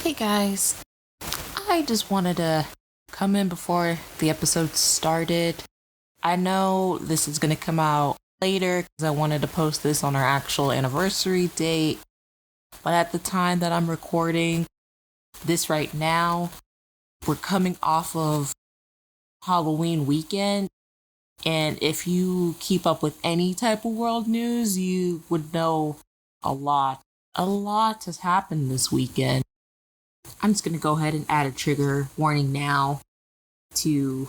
Hey guys, I just wanted to come in before the episode started. I know this is going to come out later because I wanted to post this on our actual anniversary date, but at the time that I'm recording this right now, we're coming off of Halloween weekend, and if you keep up with any type of world news, you would know a lot. A lot has happened this weekend. I'm just going to go ahead and add a trigger warning now to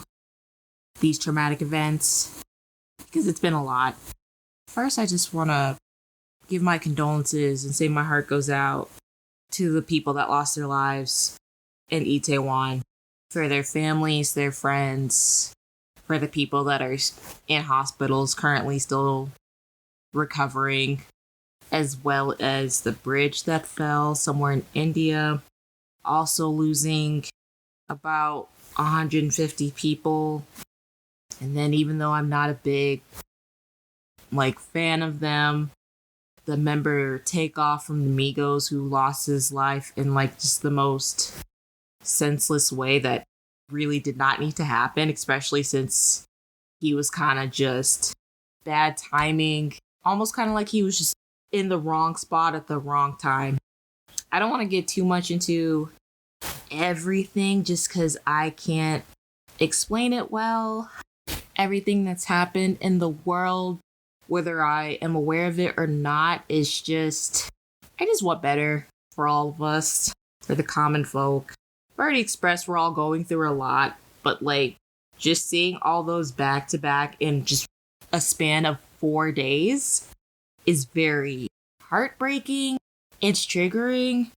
these traumatic events because it's been a lot. First, I just want to give my condolences and say my heart goes out to the people that lost their lives in Itaewon, for their families, their friends, for the people that are in hospitals currently still recovering, as well as the bridge that fell somewhere in India. Also losing about 150 people. And then even though I'm not a big fan of them, the member Takeoff from the Migos who lost his life in just the most senseless way that really did not need to happen, especially since he was kind of just bad timing, almost kind of like he was just in the wrong spot at the wrong time. I don't want to get too much into everything just because I can't explain it well. Everything that's happened in the world, whether I am aware of it or not, is just, I just want better for all of us, for the common folk. I've already expressed we're all going through a lot, but just seeing all those back to back in just a span of 4 days is very heartbreaking. It's triggering.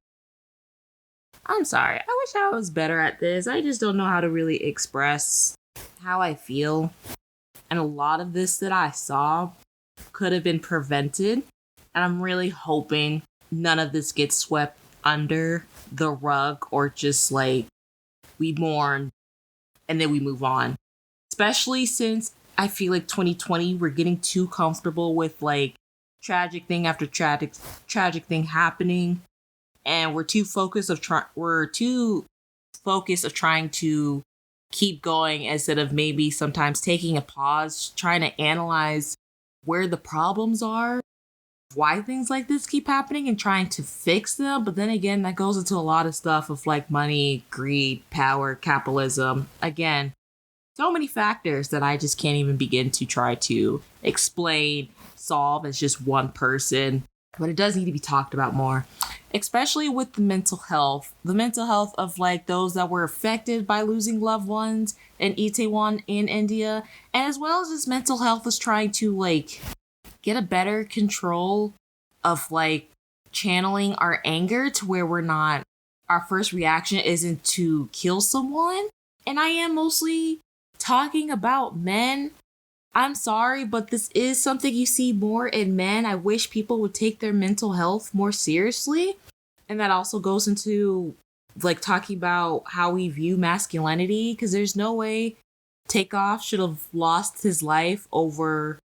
I'm sorry. I wish I was better at this. I just don't know how to really express how I feel. And a lot of this that I saw could have been prevented. And I'm really hoping none of this gets swept under the rug or just we mourn and then we move on. Especially since I feel like 2020, we're getting too comfortable with tragic thing after tragic thing happening. And we're too focused of trying to keep going instead of maybe sometimes taking a pause, trying to analyze where the problems are, why things like this keep happening, and trying to fix them. But then again, that goes into a lot of stuff of money, greed, power, capitalism. Again, so many factors that I just can't even begin to try to explain, solve as just one person. But it does need to be talked about more, especially with the mental health of those that were affected by losing loved ones in Itaewon in India, and as well as just mental health is trying to get a better control of channeling our anger to where we're not, our first reaction isn't to kill someone. And I am mostly talking about men. I'm sorry, but this is something you see more in men. I wish people would take their mental health more seriously. And that also goes into talking about how we view masculinity, because there's no way Takeoff should have lost his life over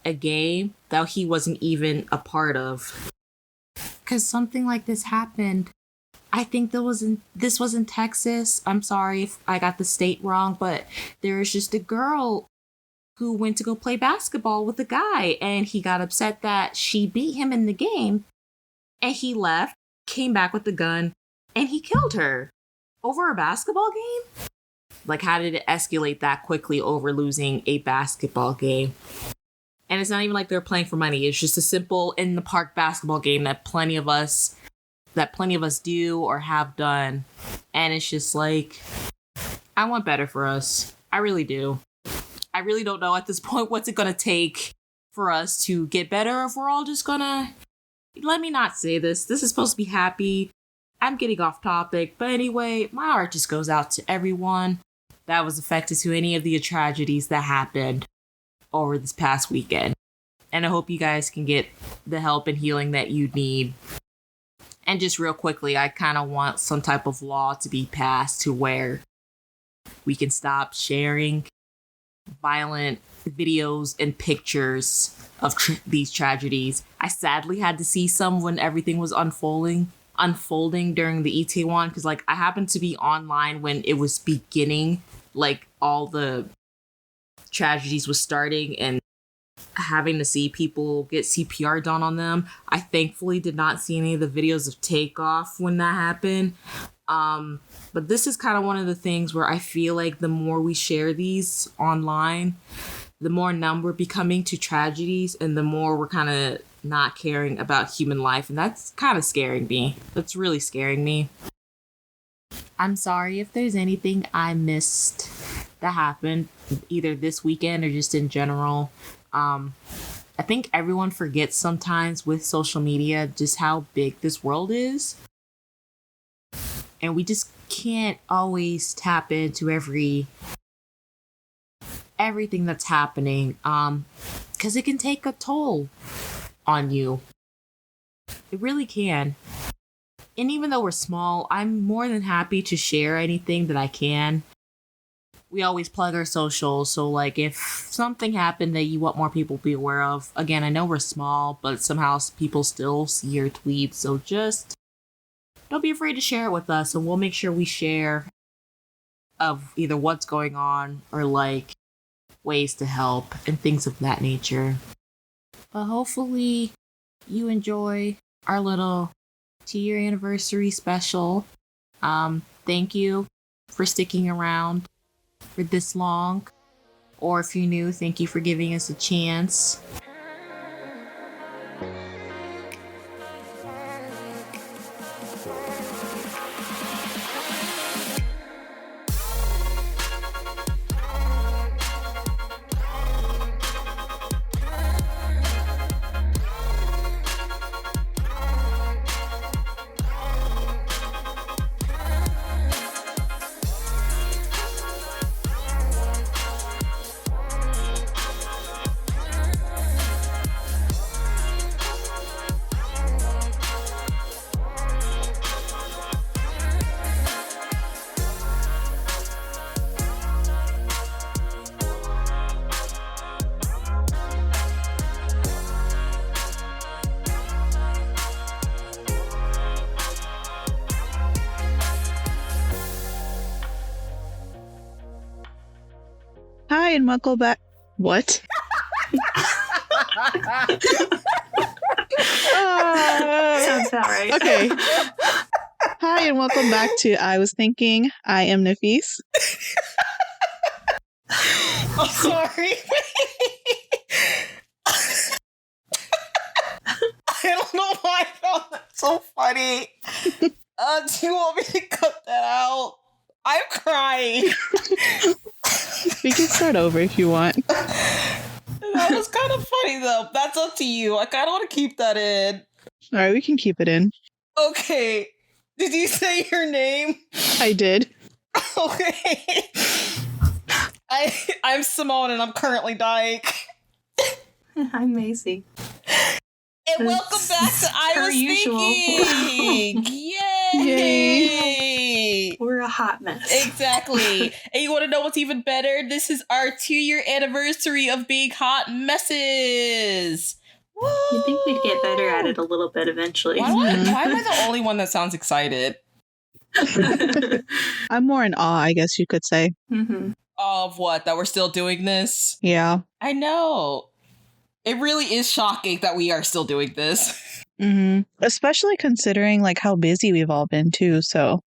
a game that he wasn't even a part of. Because something like this happened. I think this was in Texas. I'm sorry if I got the state wrong, but there was just a girl who went to go play basketball with a guy, and he got upset that she beat him in the game, and he left, came back with the gun, and he killed her over a basketball game? How did it escalate that quickly over losing a basketball game? And it's not even like they're playing for money. It's just a simple in the park basketball game that plenty of us do or have done. And it's just I want better for us. I really do. I really don't know at this point what's it gonna take for us to get better, if we're all just gonna... Let me not say this. This is supposed to be happy. I'm getting off topic. But anyway, my heart just goes out to everyone that was affected to any of the tragedies that happened over this past weekend. And I hope you guys can get the help and healing that you need. And just real quickly, I kind of want some type of law to be passed to where we can stop sharing violent videos and pictures of these tragedies. I sadly had to see some when everything was unfolding unfolding during the ET one, because like I happened to be online when it was beginning, like all the tragedies was starting, and having to see people get CPR done on them. I thankfully did not see any of the videos of takeoff when that happened. But this is kind of one of the things where I feel like the more we share these online, the more numb we're becoming to tragedies, and the more we're kind of not caring about human life. And that's kind of scaring me. That's really scaring me. I'm sorry if there's anything I missed that happened either this weekend or just in general. I think everyone forgets sometimes with social media just how big this world is. And we just can't always tap into everything that's happening, because it can take a toll on you. It really can. And even though we're small, I'm more than happy to share anything that I can. We always plug our socials, so like if something happened that you want more people to be aware of, again, I know we're small, but somehow people still see your tweets, so just don't be afraid to share it with us, and we'll make sure we share of either what's going on or like ways to help and things of that nature. But hopefully you enjoy our little 2-year anniversary special. Thank you for sticking around for this long. Or if you're new, thank you for giving us a chance. Hi, and welcome back. What? Sounds about right. Okay. Hi, and welcome back to I Was Thinking. I am Nafis. I'm sorry. I don't know why I found that so funny. Do you want me to cut that out? I'm crying. We can start over if you want. That was kind of funny, though. That's up to you. I kind of want to keep that in. All right, we can keep it in. Okay. Did you say your name? I did. Okay. I'm Simone, and I'm currently dying. I'm Macy. And welcome back to I Was usual. Thinking. Yay! We're a hot mess. Exactly. And you want to know what's even better? This is our 2-year anniversary of being hot messes. Woo! You'd think we'd get better at it a little bit eventually. Why am I the only one that sounds excited? I'm more in awe, I guess you could say. Mm-hmm. Of what? That we're still doing this? Yeah. I know. It really is shocking that we are still doing this. Mm-hmm. Especially considering like how busy we've all been too. So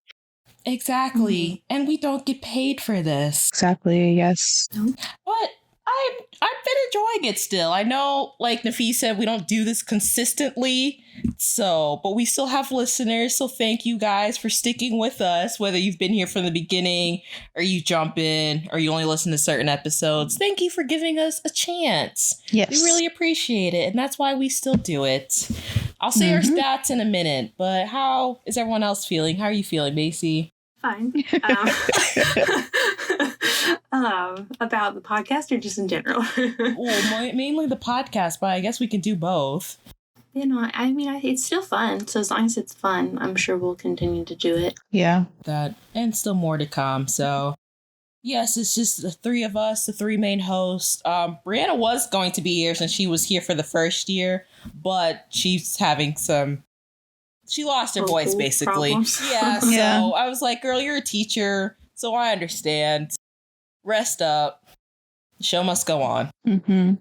Exactly. Mm-hmm. And we don't get paid for this. exactly, yes. But I've been enjoying it still. I know, like Nafis said, we don't do this consistently, but we still have listeners. So thank you guys for sticking with us, whether you've been here from the beginning or you jump in or you only listen to certain episodes. Thank you for giving us a chance. Yes. We really appreciate it, and that's why we still do it. I'll say our stats in a minute, but how is everyone else feeling? How are you feeling, Macy? Fine. About the podcast or just in general? Well, mainly the podcast, but I guess we can do both. You know, I mean, it's still fun. So as long as it's fun, I'm sure we'll continue to do it. Yeah. That and still more to come. So yes, it's just the three of us, the three main hosts. Brianna was going to be here since she was here for the first year, but she's having some she lost her voice, basically. Yeah, Yeah. so I was like, girl, you're a teacher, so I understand. Rest up. The show must go on. Mm-hmm.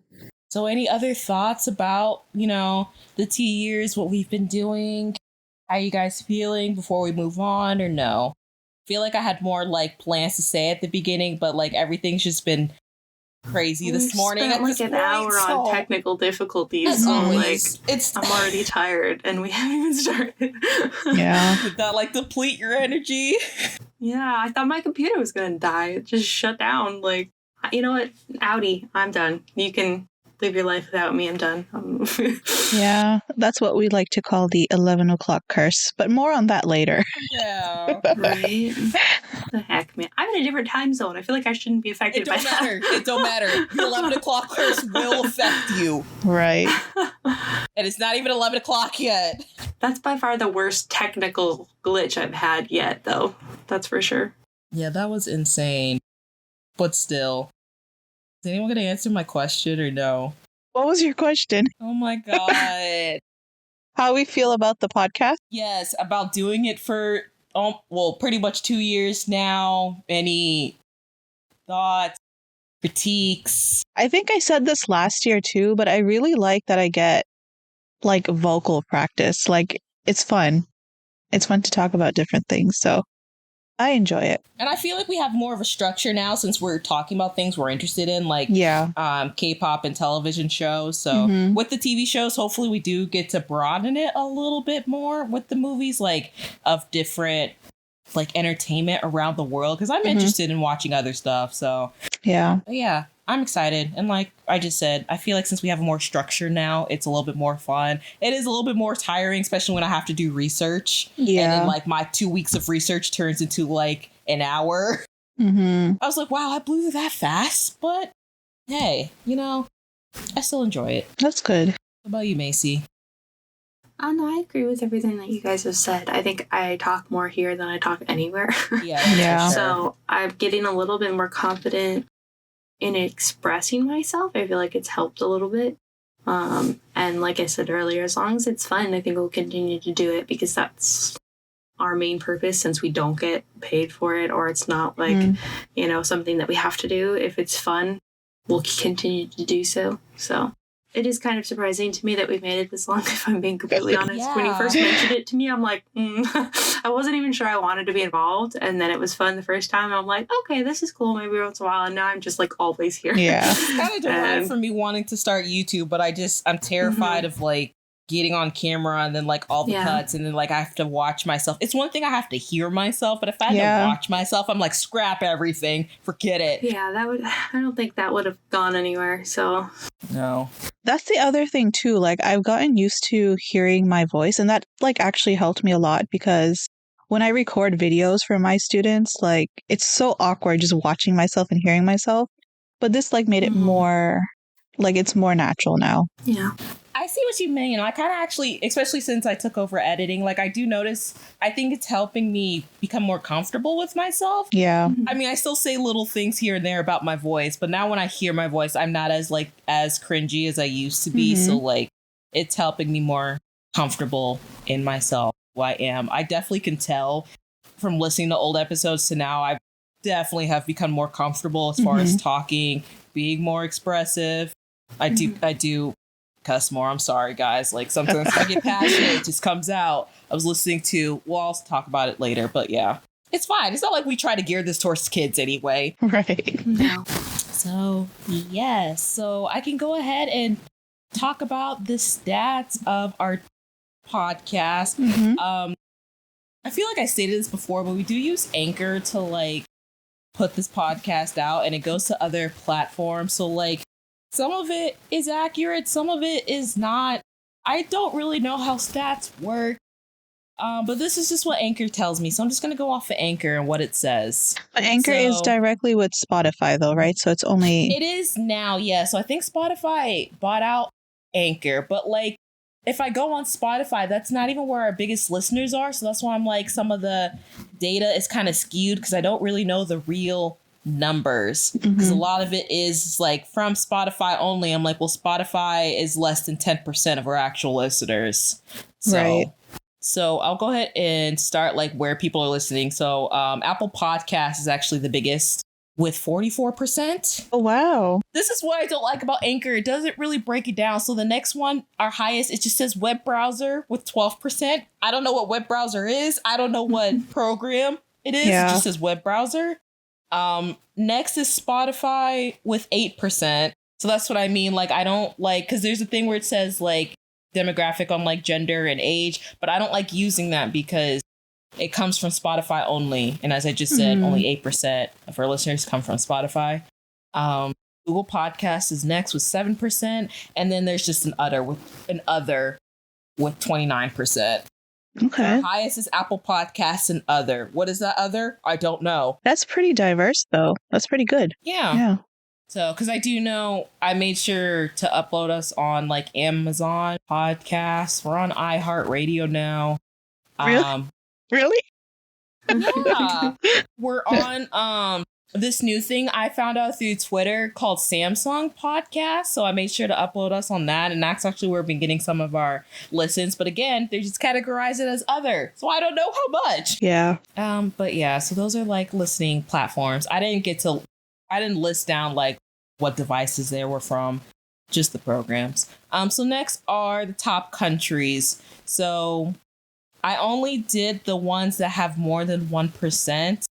So any other thoughts about, the 2 years, what we've been doing? How you guys feeling before we move on, or no? I feel like I had more like plans to say at the beginning, but like everything's just been crazy this morning. Spent like an hour on technical difficulties. As So always, I'm already tired, and we haven't even started. Yeah. Did that like deplete your energy? Yeah, I thought my computer was gonna die. It just shut down. Like, you know what? Audi, I'm done. You can live your life without me. I'm done. Yeah, that's what we like to call the 11 o'clock curse, but more on that later. Yeah. Right? The heck, man. I'm in a different time zone. I feel like I shouldn't be affected by that. It don't matter. The 11 o'clock curse will affect you. Right. And it's not even 11 o'clock yet. That's by far the worst technical glitch I've had yet, though. That's for sure. Yeah, that was insane. But still. Is anyone going to answer my question or no? What was your question? Oh my God. How we feel about the podcast? Yes, about doing it for, pretty much 2 years now. Any thoughts, critiques? I think I said this last year too, but I really like that I get like vocal practice. Like, it's fun. It's fun to talk about different things. So I enjoy it. And I feel like we have more of a structure now since we're talking about things we're interested in, like K-pop and television shows. So with the TV shows, hopefully we do get to broaden it a little bit more with the movies, like of different like entertainment around the world, because I'm interested in watching other stuff. So yeah, I'm excited. And like I just said, I feel like since we have more structure now, it's a little bit more fun. It is a little bit more tiring, especially when I have to do research. Yeah. And then like my 2 weeks of research turns into like an hour. I was like, wow, I blew through that fast. But hey, I still enjoy it. That's good. What about you, Macy? No, I agree with everything that you guys have said. I think I talk more here than I talk anywhere. Yeah. So I'm getting a little bit more confident in expressing myself. I feel like it's helped a little bit. And like I said earlier, as long as it's fun, I think we'll continue to do it, because that's our main purpose, since we don't get paid for it, or it's not like, something that we have to do. If it's fun, we'll continue to do so. So it is kind of surprising to me that we've made it this long, if I'm being completely honest. Yeah. When you first mentioned it to me, I'm like, I wasn't even sure I wanted to be involved. And then it was fun the first time. I'm like, okay, this is cool, maybe once in a while. And now I'm just like always here. Yeah. It's kind of dramatic for me wanting to start YouTube, but I'm terrified of like getting on camera and then like all the cuts, and then like I have to watch myself. It's one thing I have to hear myself, but if I had to watch myself, I'm like, scrap everything, forget it. Yeah, I don't think that would have gone anywhere. So no. That's the other thing too. Like, I've gotten used to hearing my voice, and that like actually helped me a lot, because when I record videos for my students, like it's so awkward just watching myself and hearing myself. But this like made it more like it's more natural now. Yeah. I see what you mean. I kind of actually, especially since I took over editing, like I do notice, I think it's helping me become more comfortable with myself. Yeah. I mean, I still say little things here and there about my voice, but now when I hear my voice, I'm not as cringy as I used to be. So like it's helping me more comfortable in myself, who I am. I definitely can tell from listening to old episodes to now, I definitely have become more comfortable as far as talking, being more expressive. I do cuss more. I'm sorry, guys. Like sometimes I get passionate, it just comes out. I was listening to, I'll talk about it later, but yeah, it's fine. It's not like we try to gear this towards kids anyway. Right. No. So yes, so I can go ahead and talk about the stats of our podcast. I feel like I stated this before, but we do use Anchor to like put this podcast out, and it goes to other platforms. So like some of it is accurate, some of it is not. I don't really know how stats work, but this is just what Anchor tells me. So I'm just going to go off of Anchor and what it says. But Anchor is directly with Spotify though, right? So it's only... It is now, yeah. So I think Spotify bought out Anchor, but like if I go on Spotify, that's not even where our biggest listeners are. So that's why I'm like, some of the data is kind of skewed, because I don't really know the real numbers, because a lot of it is like from Spotify only. I'm like, well, Spotify is less than 10% of our actual listeners. So, right. So I'll go ahead and start like where people are listening. So Apple Podcasts is actually the biggest with 44%. Oh, wow. This is what I don't like about Anchor. It doesn't really break it down. So the next one, our highest, it just says web browser with 12%. I don't know what web browser is. I don't know what program it is. Yeah. It just says web browser. Next is Spotify with 8%. So that's what I mean. Like, I don't like, because there's a thing where it says like demographic on like gender and age, but I don't like using that because it comes from Spotify only. And as I just said, only 8% of our listeners come from Spotify. Google Podcasts is next with 7%. And then there's just an other with 29%. Okay. Our highest is Apple Podcasts and other. What is that other? I don't know. That's pretty diverse, though. That's pretty good. Yeah. So, because I do know, I made sure to upload us on like Amazon Podcasts. We're on iHeartRadio now. Really? Yeah. We're on this new thing I found out through Twitter called Samsung Podcast. So I made sure to upload us on that. And that's actually where we've been getting some of our listens. But again, they just categorize it as other. So I don't know how much. Yeah. But yeah, so those are like listening platforms. I didn't list down like what devices they were from, just the programs. So next are the top countries. So I only did the ones that have more than 1%.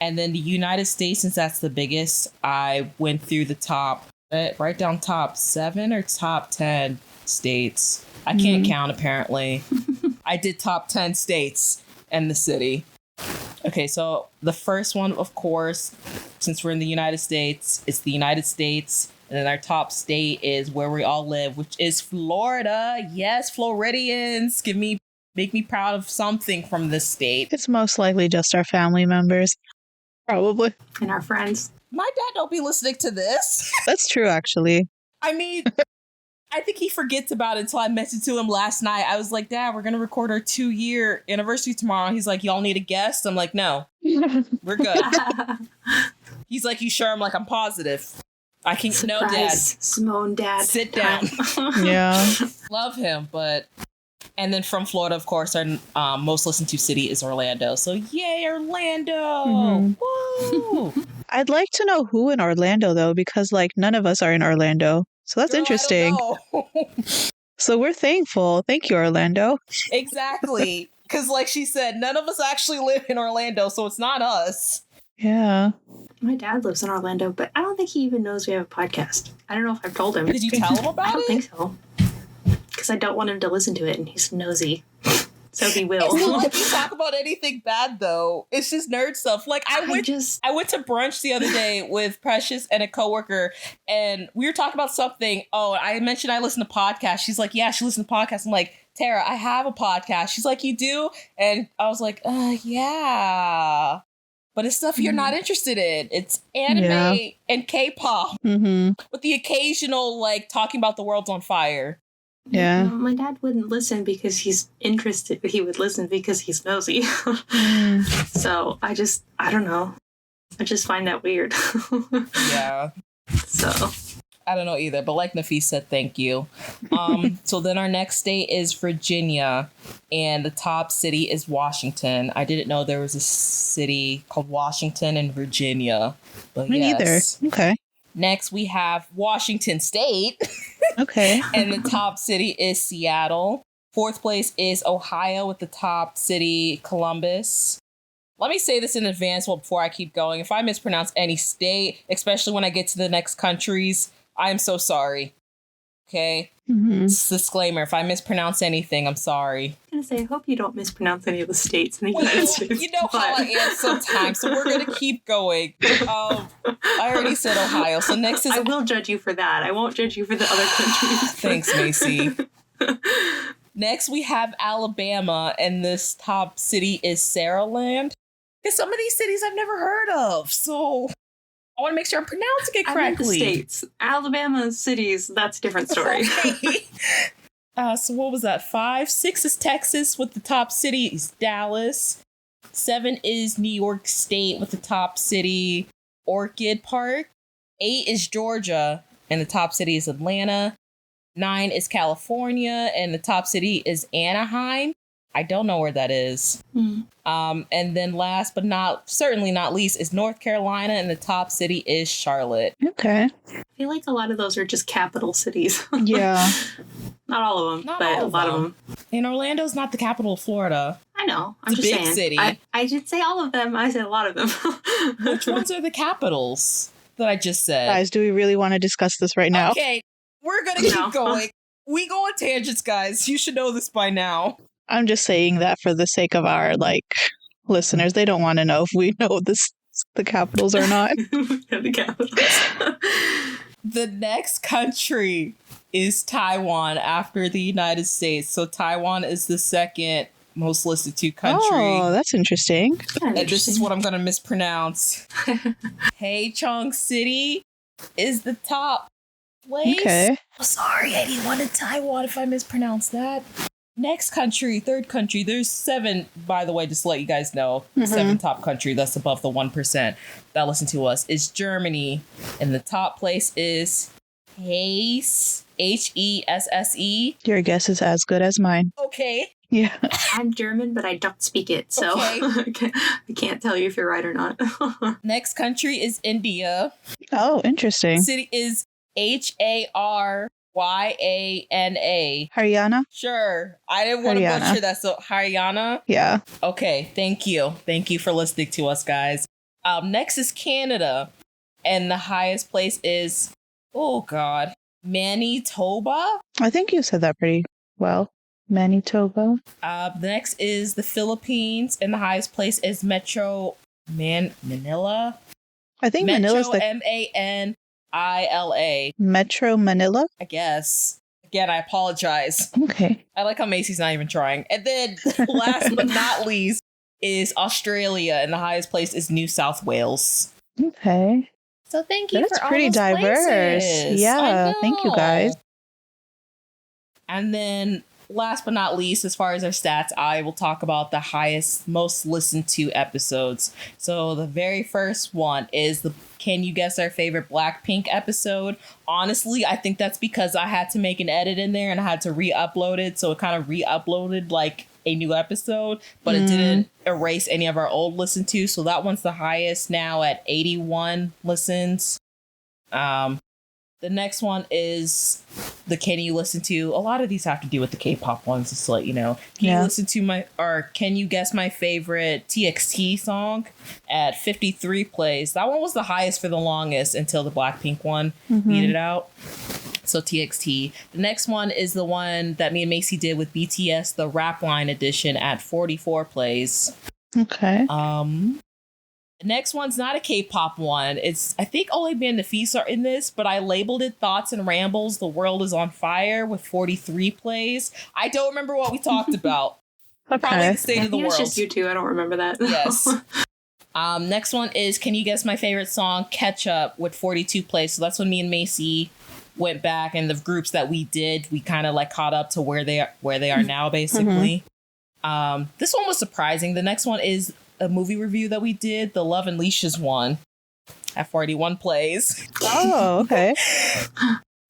And then the United States, since that's the biggest, I went through the top, right down top 7 or top 10 states. I can't count, apparently. I did top 10 states and the city. Okay, so the first one, of course, since we're in the United States, it's the United States. And then our top state is where we all live, which is Florida. Yes, Floridians, make me proud of something from this state. It's most likely just our family members. Probably. And our friends. My dad don't be listening to this. That's true, actually. I mean, I think he forgets about it until I mentioned to him last night. I was like, Dad, we're going to record our 2-year anniversary tomorrow. He's like, y'all need a guest? I'm like, no, we're good. He's like, you sure? I'm like, I'm positive. I can Surprise, no, Dad. Simone, Dad. Sit down. Yeah. Love him, but... And then from Florida, of course, our most listened to city is Orlando. So yay, Orlando! Woo! I'd like to know who in Orlando, though, because like none of us are in Orlando. So that's Girl, interesting. I don't know. So we're thankful. Thank you, Orlando. Exactly. Because like she said, none of us actually live in Orlando, so it's not us. Yeah. My dad lives in Orlando, but I don't think he even knows we have a podcast. I don't know if I've told him. Did you tell him about it? I don't think so. Because I don't want him to listen to it, and he's nosy. So he will. It's not like you talk about anything bad, though. It's just nerd stuff. Like, I went to brunch the other day with Precious and a coworker, and we were talking about something. Oh, I mentioned I listen to podcasts. She's like, yeah, she listens to podcasts. I'm like, Tara, I have a podcast. She's like, you do? And I was like, yeah. But it's stuff you're not interested in. It's anime and K-pop with the occasional, like, talking about the world's on fire. Yeah. No, my dad wouldn't listen because he's interested. He would listen because he's nosy. So I don't know. I just find that weird. Yeah. So I don't know either, but like Nafis said, thank you. So then our next state is Virginia, and the top city is Washington. I didn't know there was a city called Washington in Virginia, but Me neither. Okay. Next, we have Washington State. Okay. And the top city is Seattle. Fourth place is Ohio with the top city, Columbus. Let me say this in advance before I keep going. If I mispronounce any state, especially when I get to the next countries, I am so sorry. Okay? Disclaimer, if I mispronounce anything, I'm sorry. I was going to say, I hope you don't mispronounce any of the states in the Well, United States. you know how I am sometimes, so we're going to keep going. I already said Ohio, so next is... I will judge you for that. I won't judge you for the other countries. Thanks, Macy. Next, we have Alabama, and this top city is Saraland. Because some of these cities I've never heard of, so I want to make sure I'm pronouncing it correctly. I meant the states. Alabama cities, that's a different story. Okay. So what was that? 5? 6 is Texas with the top city is Dallas. 7 is New York State with the top city Orchid Park. 8 is Georgia and the top city is Atlanta. 9 is California and the top city is Anaheim. I don't know where that is. And then last but certainly not least is North Carolina, and the top city is Charlotte. Okay. I feel like a lot of those are just capital cities. Yeah. Not all of them, but a lot of them. And Orlando's not the capital of Florida. I know. I'm It's a just big saying. city. I did say all of them. I said a lot of them. Which ones are the capitals that I just said? Guys, do we really want to discuss this right now? Okay, we're going to keep going. We go on tangents, guys. You should know this by now. I'm just saying that for the sake of our, listeners. They don't want to know if we know the capitals or not. The capitals. The next country is Taiwan after the United States. So Taiwan is the second most listened to country. Oh, that's interesting. And this is what I'm going to mispronounce. Haichong City is the top place. Okay. Oh, sorry, anyone in Taiwan if I mispronounced that. Next country, third country. There's 7, by the way, just to let you guys know. 7 top country that's above the 1% that listen to us is Germany. And the top place is Hesse. Hesse. Your guess is as good as mine. Okay. Yeah. I'm German, but I don't speak it, so Okay. I can't tell you if you're right or not. Next country is India. Oh, interesting. City is Haryana. Haryana? Sure. I didn't want to butcher that. So Haryana? Yeah. Okay. Thank you. Thank you for listening to us, guys. Next is Canada. And the highest place is, oh God, Manitoba? I think you said that pretty well. Manitoba. Next is the Philippines. And the highest place is Manila. I think Manila's the... Manila. Metro Manila? I guess. Again, I apologize. Okay. I like how Macy's not even trying. And then last but not least is Australia. And the highest place is New South Wales. Okay. So thank you That's for all pretty those diverse. places. Yeah. Thank you, guys. And then last but not least, as far as our stats, I will talk about the highest, most listened to episodes. So the very first one is the Can You Guess Our Favorite Blackpink episode? Honestly, I think that's because I had to make an edit in there and I had to re-upload it. So it kind of re-uploaded like a new episode, but it didn't erase any of our old listen to. So that one's the highest now at 81 listens. The next one is the Can You Listen To? A lot of these have to do with the K-pop ones, just to let you know. Can you listen to Can You Guess My Favorite TXT song at 53 plays? That one was the highest for the longest until the Blackpink one beat it out. So TXT. The next one is the one that me and Macy did with BTS, the Rap Line edition at 44 plays. Okay. The next one's not a K-pop one. It's, I think only me and Nafis are in this, but I labeled it Thoughts and Rambles, The World is on Fire with 43 plays. I don't remember what we talked about. Okay. Probably the state of the world. It's just you two. I don't remember that. Yes. Next one is Can You Guess My Favorite Song? Catch Up with 42 plays. So that's when me and Macy went back, and the groups that we did, we kind of like caught up to where they are now, basically. This one was surprising. The next one is a movie review that we did, the Love and Leashes one, at 41 plays. Oh, okay.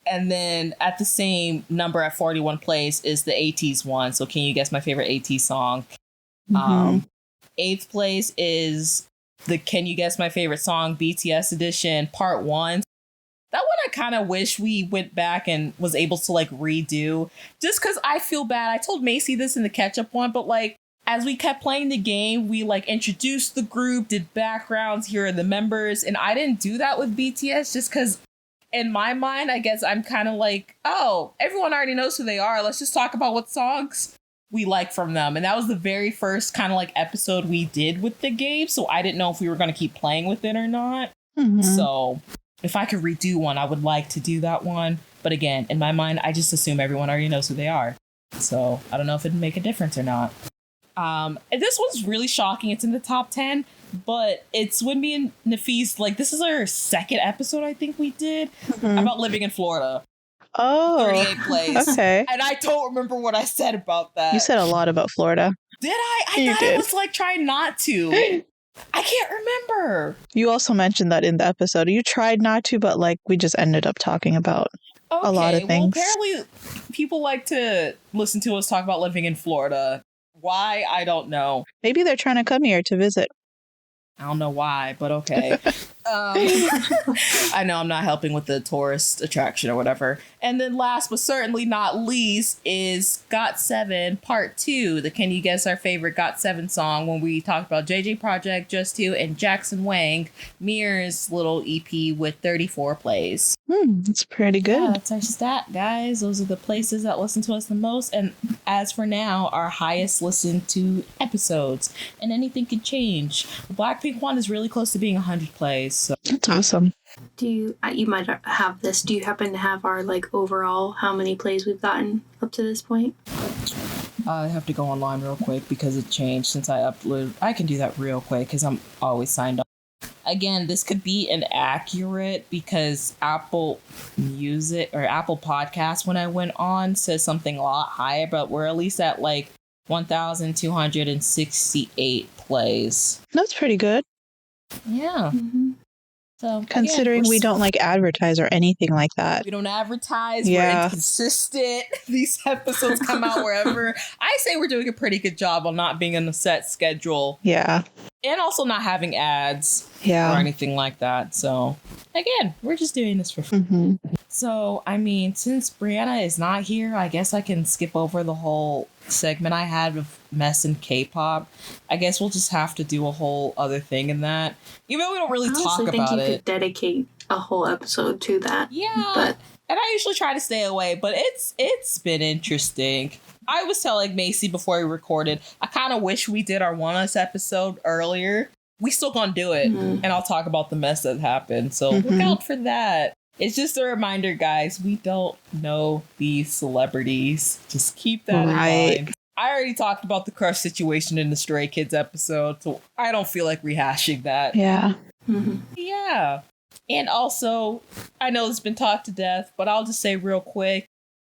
And then at the same number at 41 plays is the ATEEZ one. So Can You Guess My Favorite ATEEZ song? 8th place is the Can You Guess My Favorite Song BTS edition part 1. That one I kind of wish we went back and was able to like redo, just because I feel bad. I told Macy this in the catch-up one, but like as we kept playing the game, we like introduced the group, did backgrounds, here are the members, and I didn't do that with BTS just because in my mind, I guess I'm kind of like, oh, everyone already knows who they are. Let's just talk about what songs we like from them. And that was the very first kind of like episode we did with the game, so I didn't know if we were going to keep playing with it or not. So if I could redo one, I would like to do that one. But again, in my mind, I just assume everyone already knows who they are. So I don't know if it'd make a difference or not. And this one's really shocking. It's in the top 10, but it's when me and Nafis, like, this is our second episode, I think we did, about living in Florida. Oh, 38 plays. Okay. And I don't remember what I said about that. You said a lot about Florida. Did I? I thought I was like trying not to. I can't remember. You also mentioned that in the episode. You tried not to, but like we just ended up talking about a lot of things. Well, apparently people like to listen to us talk about living in Florida Why? I don't know. Maybe they're trying to come here to visit. I don't know why, but okay. I know I'm not helping with the tourist attraction or whatever. And then last but certainly not least is Got 7 Part 2. The Can You Guess Our Favorite Got 7 song when we talked about JJ Project, Just 2, and Jackson Wang, Mirror's little EP with 34 plays. That's pretty good. Yeah, that's our stat, guys. Those are the places that listen to us the most. And as for now, our highest listened to episodes. And anything could change. The Blackpink one is really close to being 100 plays. So. That's awesome. Do you might have this. Do you happen to have our overall how many plays we've gotten up to this point? I have to go online real quick because it changed since I uploaded. I can do that real quick because I'm always signed up. Again, this could be inaccurate because Apple Music or Apple Podcasts when I went on says something a lot higher, but we're at least at 1,268 plays. That's pretty good. Yeah. Mm-hmm. So considering we don't advertise or anything like that. We don't advertise. Yeah. We're inconsistent. These episodes come out wherever. I say we're doing a pretty good job on not being on a set schedule. Yeah. And also not having ads. Yeah. Or anything like that. So again, we're just doing this for fun. Mm-hmm. So, I mean, since Brianna is not here, I guess I can skip over the whole segment I had of mess and K-pop. I guess we'll just have to do a whole other thing in that. Even though we don't really talk about it. I think you could dedicate a whole episode to that. Yeah. And I usually try to stay away, but it's been interesting. I was telling Macy before we recorded, I kind of wish we did our One Us episode earlier. We still gonna do it, and I'll talk about the mess that happened. So look out for that. It's just a reminder, guys, we don't know these celebrities. Just keep that in mind. I already talked about the crush situation in the Stray Kids episode, so I don't feel like rehashing that. Yeah. Mm-hmm. Yeah. And also, I know it's been talked to death, but I'll just say real quick,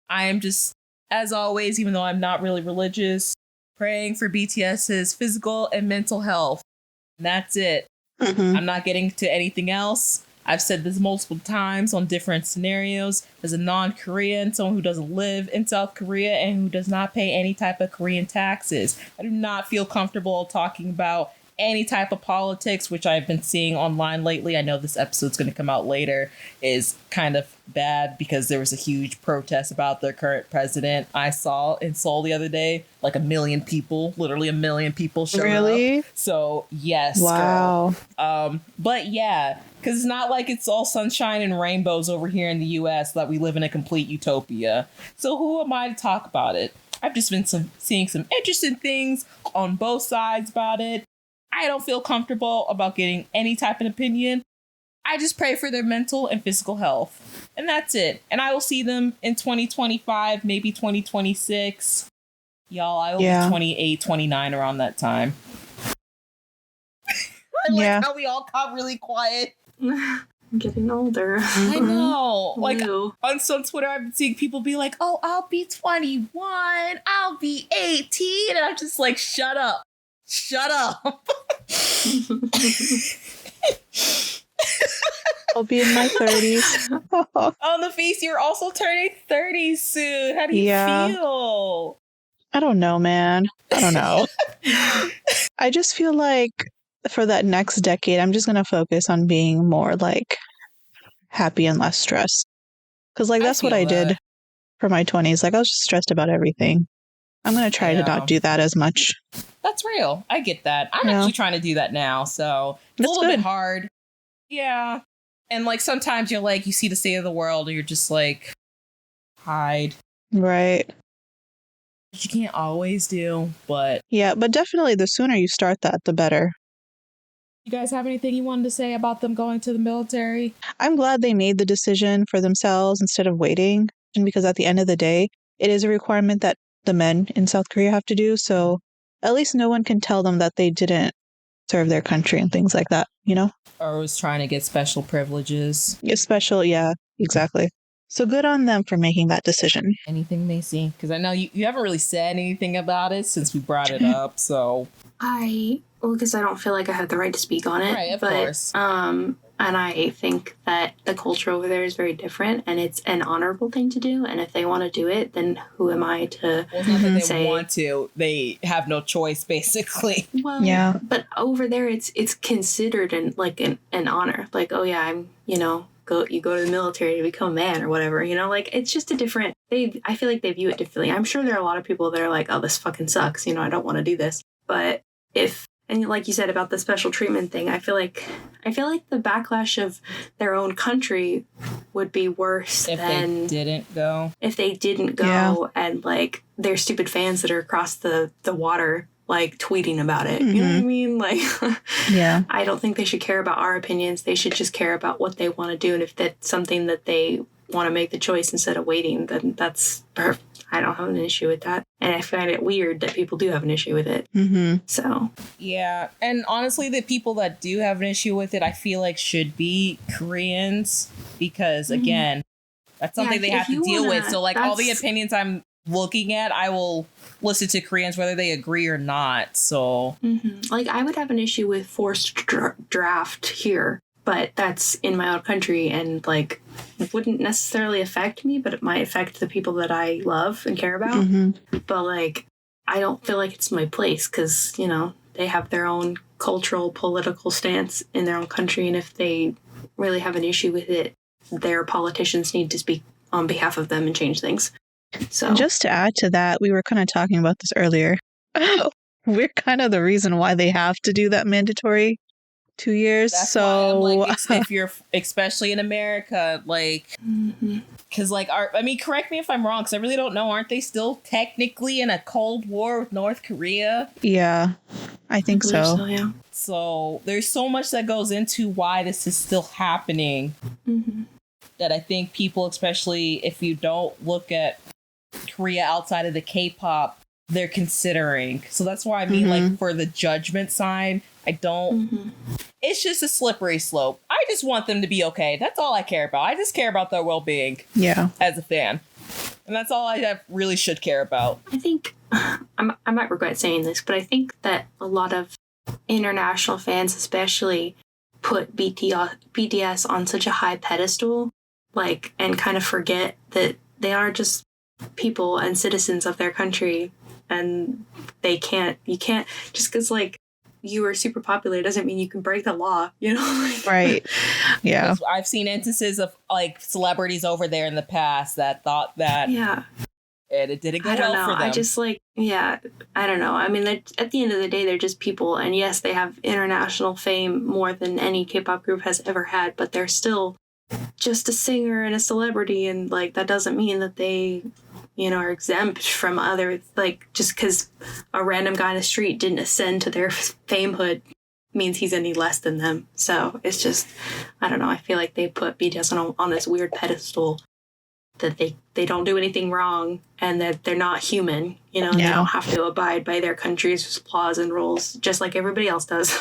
I am just, as always, even though I'm not really religious, praying for BTS's physical and mental health. And that's it. Mm-hmm. I'm not getting to anything else. I've said this multiple times on different scenarios. As a non-Korean, someone who doesn't live in South Korea and who does not pay any type of Korean taxes, I do not feel comfortable talking about any type of politics, which I've been seeing online lately. I know this episode's going to come out later, is kind of bad because there was a huge protest about their current president. I saw in Seoul the other day, 1 million people, literally 1 million people showed up. So yes. Wow. But yeah, because it's not like it's all sunshine and rainbows over here in the US that we live in a complete utopia. So who am I to talk about it? I've just been seeing some interesting things on both sides about it. I don't feel comfortable about getting any type of opinion. I just pray for their mental and physical health. And that's it. And I will see them in 2025, maybe 2026. Y'all, I will be 28, 29 around that time. I like how we all got really quiet. I'm getting older. I know. On some Twitter, I've been seeing people be like, oh, I'll be 21. I'll be 18. And I'm just like, shut up. Shut up. I'll be in my 30s. On the face, you're also turning 30 soon. How do you feel? I don't know, man. I don't know. I just feel like for that next decade, I'm just going to focus on being more happy and less stressed. Because that's what I did for my 20s. I was just stressed about everything. I'm going to try to not do that as much. That's real. I get that. I'm actually trying to do that now. So it's a little bit hard. Yeah. And sometimes you're you see the state of the world and you're just hide. Right. Which you can't always do, but. Yeah, but definitely the sooner you start that, the better. You guys have anything you wanted to say about them going to the military? I'm glad they made the decision for themselves instead of waiting. And because at the end of the day, it is a requirement that the men in South Korea have to do. So at least no one can tell them that they didn't serve their country and things like that, Or was trying to get special privileges. Yeah, exactly. So good on them for making that decision. Anything they see? Because I know you haven't really said anything about it since we brought it up, so... Because I don't feel like I have the right to speak on it. Right, of course. And I think that the culture over there is very different, and it's an honorable thing to do. And if they want to do it, then who am I to well, it's not that say they want to? They have no choice, basically. Well, yeah. But over there, it's considered an honor. Like, oh yeah, you go to the military to become a man or whatever. Like it's just a different. I feel like they view it differently. I'm sure there are a lot of people that are like, oh, this fucking sucks. I don't want to do this. But and like you said about the special treatment thing, I feel like the backlash of their own country would be worse if than they didn't go. If they didn't go and like their stupid fans that are across the water like tweeting about it. You know what I mean? Like, yeah. I don't think they should care about our opinions. They should just care about what they want to do, and if that's something that they want to make the choice instead of waiting, then that's perfect. I don't have an issue with that. And I find it weird that people do have an issue with it. So. Yeah. And honestly, the people that do have an issue with it, I feel like should be Koreans because, again, that's something they have to deal with. So, like, all the opinions I'm looking at, I will listen to Koreans whether they agree or not. So. Like, I would have an issue with forced draft here. But that's in my own country and, like, it wouldn't necessarily affect me, but it might affect the people that I love and care about. But, like, I don't feel like it's my place because, they have their own cultural, political stance in their own country. And if they really have an issue with it, their politicians need to speak on behalf of them and change things. So, and just to add to that, we were kind of talking about this earlier. We're kind of the reason why they have to do that mandatory 2 years. That's so why I'm like, if you're, especially in America, like, because like, correct me if I'm wrong, because I really don't know. Aren't they still technically in a Cold War with North Korea? Yeah, I think so. Yeah. So there's so much that goes into why this is still happening that I think people, especially if you don't look at Korea outside of the K-pop, they're considering. So that's why I mean, like, for the judgment side, I don't... It's just a slippery slope. I just want them to be okay. That's all I care about. I just care about their well-being. Yeah. As a fan. And that's all I really should care about. I think... I might regret saying this, but I think that a lot of international fans especially put BTS on such a high pedestal, like, and kind of forget that they are just people and citizens of their country, and you can't, just because, like, you are super popular doesn't mean you can break the law, Right. Yeah. I've seen instances of, like, celebrities over there in the past that thought that... Yeah. And it didn't go well for them. I just, like, yeah, I don't know. I mean, at the end of the day, they're just people. And yes, they have international fame more than any K-pop group has ever had, but they're still just a singer and a celebrity. And, like, that doesn't mean that they, are exempt from other, like, just because a random guy in the street didn't ascend to their famehood means he's any less than them. So it's just, I don't know. I feel like they put BTS on this weird pedestal that they don't do anything wrong and that they're not human, They don't have to abide by their country's laws and rules just like everybody else does.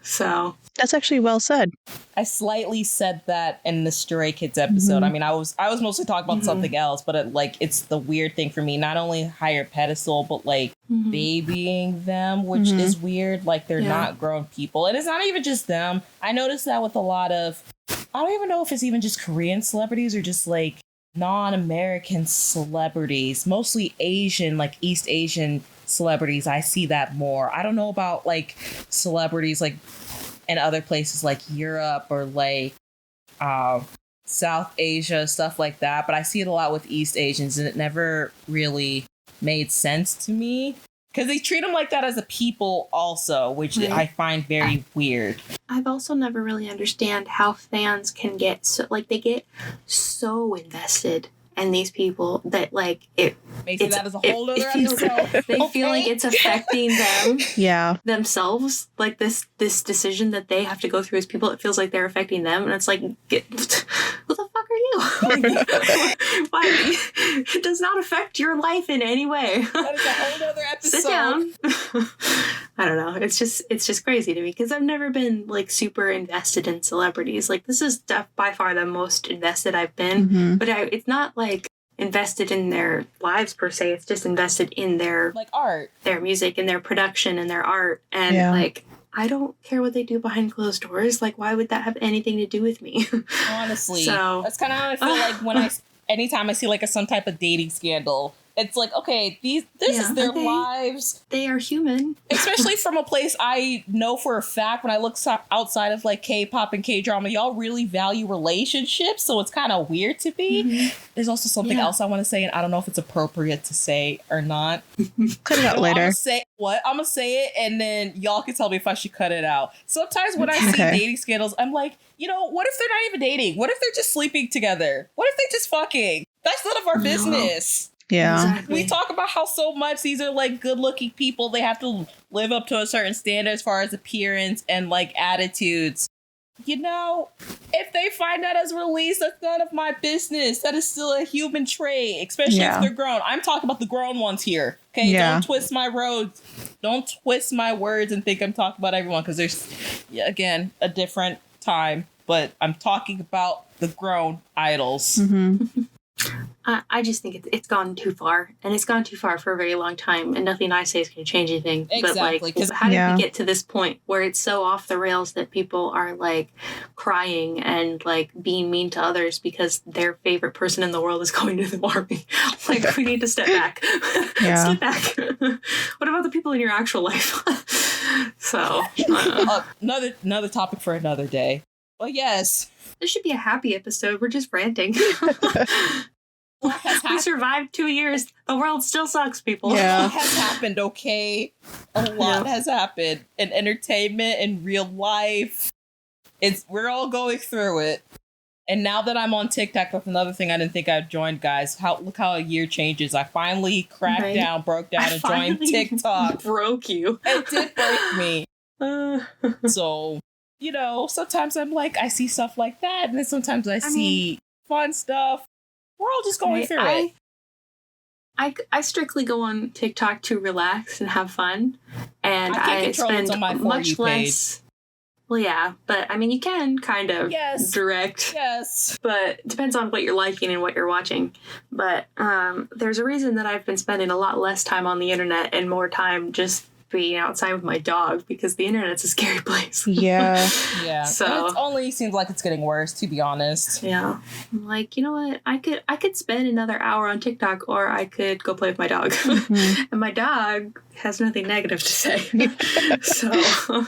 So that's actually well said. I slightly said that in the Stray Kids episode. I mean, I was mostly talking about something else, but it's the weird thing for me, not only higher pedestal, but like babying them, which is weird. Like they're not grown people. And it's not even just them. I noticed that with a lot of, I don't even know if it's even just Korean celebrities or just like non-American celebrities, mostly Asian, like East Asian celebrities. I see that more. I don't know about like celebrities like in other places like Europe or like South Asia, stuff like that, but I see it a lot with East Asians, and it never really made sense to me because they treat them like that as a people also, which I find very weird. I've also never really understand how fans can get they get so invested in these people that like it makes that as a whole other episode. They feel like it's affecting them themselves, like this decision that they have to go through as people. It feels like they're affecting them, and it's like, who the fuck are Like, why? It does not affect your life in any way. That is a whole other episode. Sit down. I don't know. It's just crazy to me because I've never been like super invested in celebrities. Like this is by far the most invested I've been. But it's not like invested in their lives per se. It's just invested in their like art, their music, and their production, and their art, and like. I don't care what they do behind closed doors. Like, why would that have anything to do with me? Honestly, so that's kind of how I feel like when anytime I see like some type of dating scandal, it's like, okay, this is their lives. They are human. Especially from a place I know for a fact when I look outside of like K-pop and K-drama, y'all really value relationships. So it's kind of weird to me. There's also something else I want to say, and I don't know if it's appropriate to say or not. Cut it out later. I'm going to say it, and then y'all can tell me if I should cut it out. Sometimes when I see dating scandals, I'm like, you know, what if they're not even dating? What if they're just sleeping together? What if they just fucking? That's none of our business. Yeah. Exactly. We talk about how so much these are like good looking people. They have to live up to a certain standard as far as appearance and like attitudes. You know, if they find that as released, that's none of my business. That is still a human trait, especially if they're grown. I'm talking about the grown ones here. Okay, don't twist my roads. Don't twist my words and think I'm talking about everyone because there's, again, a different time. But I'm talking about the grown idols. I just think it's gone too far, and it's gone too far for a very long time, and nothing I say is going to change anything. Exactly. But like, how did we get to this point where it's so off the rails that people are like crying and like being mean to others because their favorite person in the world is going to the army? Like, we need to step back. Step back. What about the people in your actual life? So another topic for another day. Well, yes. This should be a happy episode. We're just ranting. We survived 2 years. The world still sucks, people. Yeah. It has happened, okay? A lot has happened. In entertainment, in real life. We're all going through it. And now that I'm on TikTok, that's another thing I didn't think I'd join, guys. Look how a year changes. I finally broke down and joined TikTok. Broke you. It did break me. So, you know, sometimes I'm like, I see stuff like that, and then sometimes I see fun stuff. We're all just going through it. I strictly go on TikTok to relax and have fun, and I spend on my much less. Well, yeah, but I mean, you can kind of direct. Yes. But it depends on what you're liking and what you're watching. But there's a reason that I've been spending a lot less time on the internet and more time just being outside with my dog, because the internet's a scary place. Yeah. Yeah. So it only seems like it's getting worse, to be honest. Yeah. I'm like, you know what? I could spend another hour on TikTok, or I could go play with my dog. And my dog has nothing negative to say. So.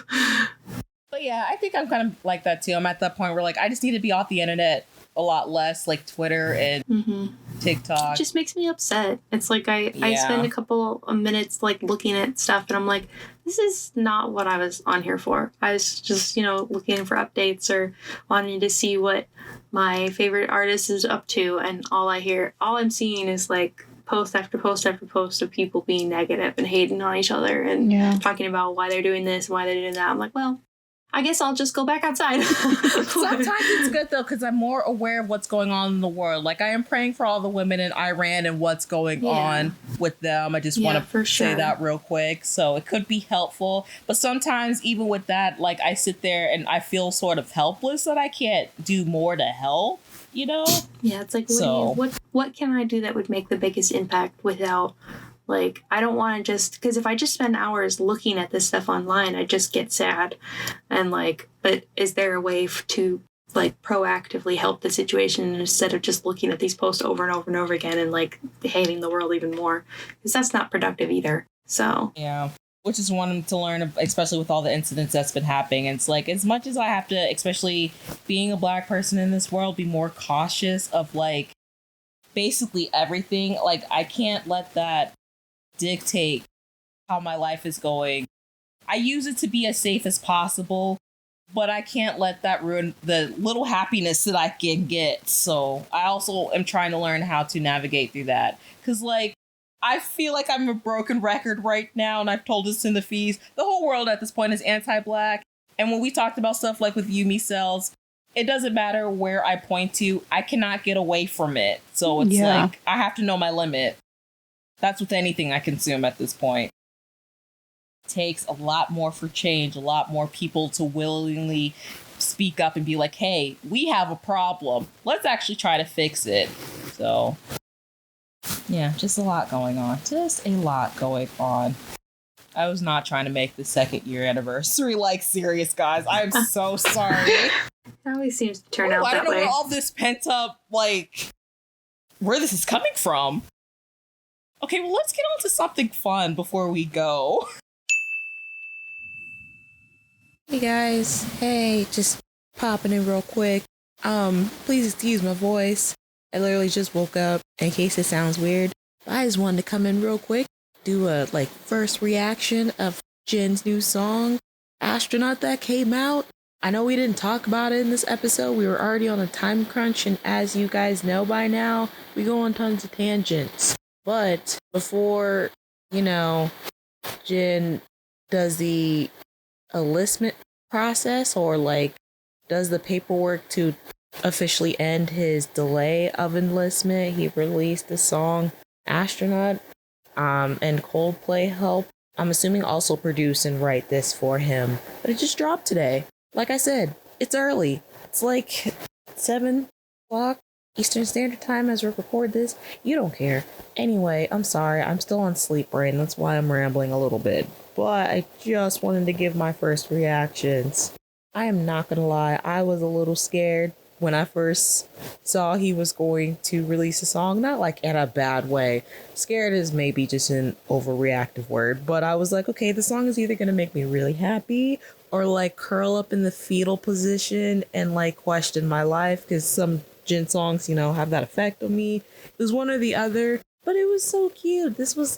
But yeah, I think I'm kind of like that too. I'm at that point where like I just need to be off the internet a lot less, like Twitter and TikTok. It just makes me upset. It's like I spend a couple of minutes like looking at stuff, and I'm like, this is not what I was on here for. I was just, looking for updates or wanting to see what my favorite artist is up to, and all I'm seeing is like post after post after post of people being negative and hating on each other and talking about why they're doing this and why they're doing that. I'm like, well, I guess I'll just go back outside. Sometimes it's good, though, because I'm more aware of what's going on in the world. Like, I am praying for all the women in Iran and what's going on with them. I just want to say that real quick. So it could be helpful. But sometimes, even with that, like, I sit there and I feel sort of helpless that I can't do more to help, Yeah, it's like, what can I do that would make the biggest impact without... Like, I don't want to because if I just spend hours looking at this stuff online, I just get sad. And but is there a way to proactively help the situation instead of just looking at these posts over and over and over again and hating the world even more? Because that's not productive either. So yeah, which is one to learn, especially with all the incidents that's been happening. And it's like, as much as I have to, especially being a Black person in this world, be more cautious of basically everything. I can't let that dictate how my life is going. I use it to be as safe as possible, but I can't let that ruin the little happiness that I can get. So I also am trying to learn how to navigate through that. Because I feel like I'm a broken record right now, and I've told this in the fees. The whole world at this point is anti-Black. And when we talked about stuff with Yumi cells, it doesn't matter where I point to, I cannot get away from it. So it's like, I have to know my limit. That's with anything I consume at this point. It takes a lot more for change, a lot more people to willingly speak up and be like, hey, we have a problem. Let's actually try to fix it. So, yeah, just a lot going on. Just a lot going on. I was not trying to make the 2nd year anniversary like serious, guys. I'm so sorry. It always seems to turn out that way. I don't know where all this pent up, like, where this is coming from. Okay, well, let's get on to something fun before we go. Hey, guys. Hey, just popping in real quick. Please excuse my voice. I literally just woke up in case it sounds weird. I just wanted to come in real quick, do a, first reaction of Jin's new song, Astronaut, that came out. I know we didn't talk about it in this episode. We were already on a time crunch, and as you guys know by now, we go on tons of tangents. But before, Jin does the enlistment process or, does the paperwork to officially end his delay of enlistment, he released the song Astronaut, and Coldplay helped. I'm assuming also produce and write this for him. But it just dropped today. Like I said, it's early. It's 7 o'clock Eastern Standard Time as we record this. You don't care. Anyway, I'm sorry. I'm still on sleep brain. That's why I'm rambling a little bit. But I just wanted to give my first reactions. I am not gonna lie. I was a little scared when I first saw he was going to release a song. Not in a bad way. Scared is maybe just an overreactive word. But I was like, okay, the song is either gonna make me really happy or curl up in the fetal position and question my life, because some Jin songs, have that effect on me. It was one or the other, but it was so cute. This was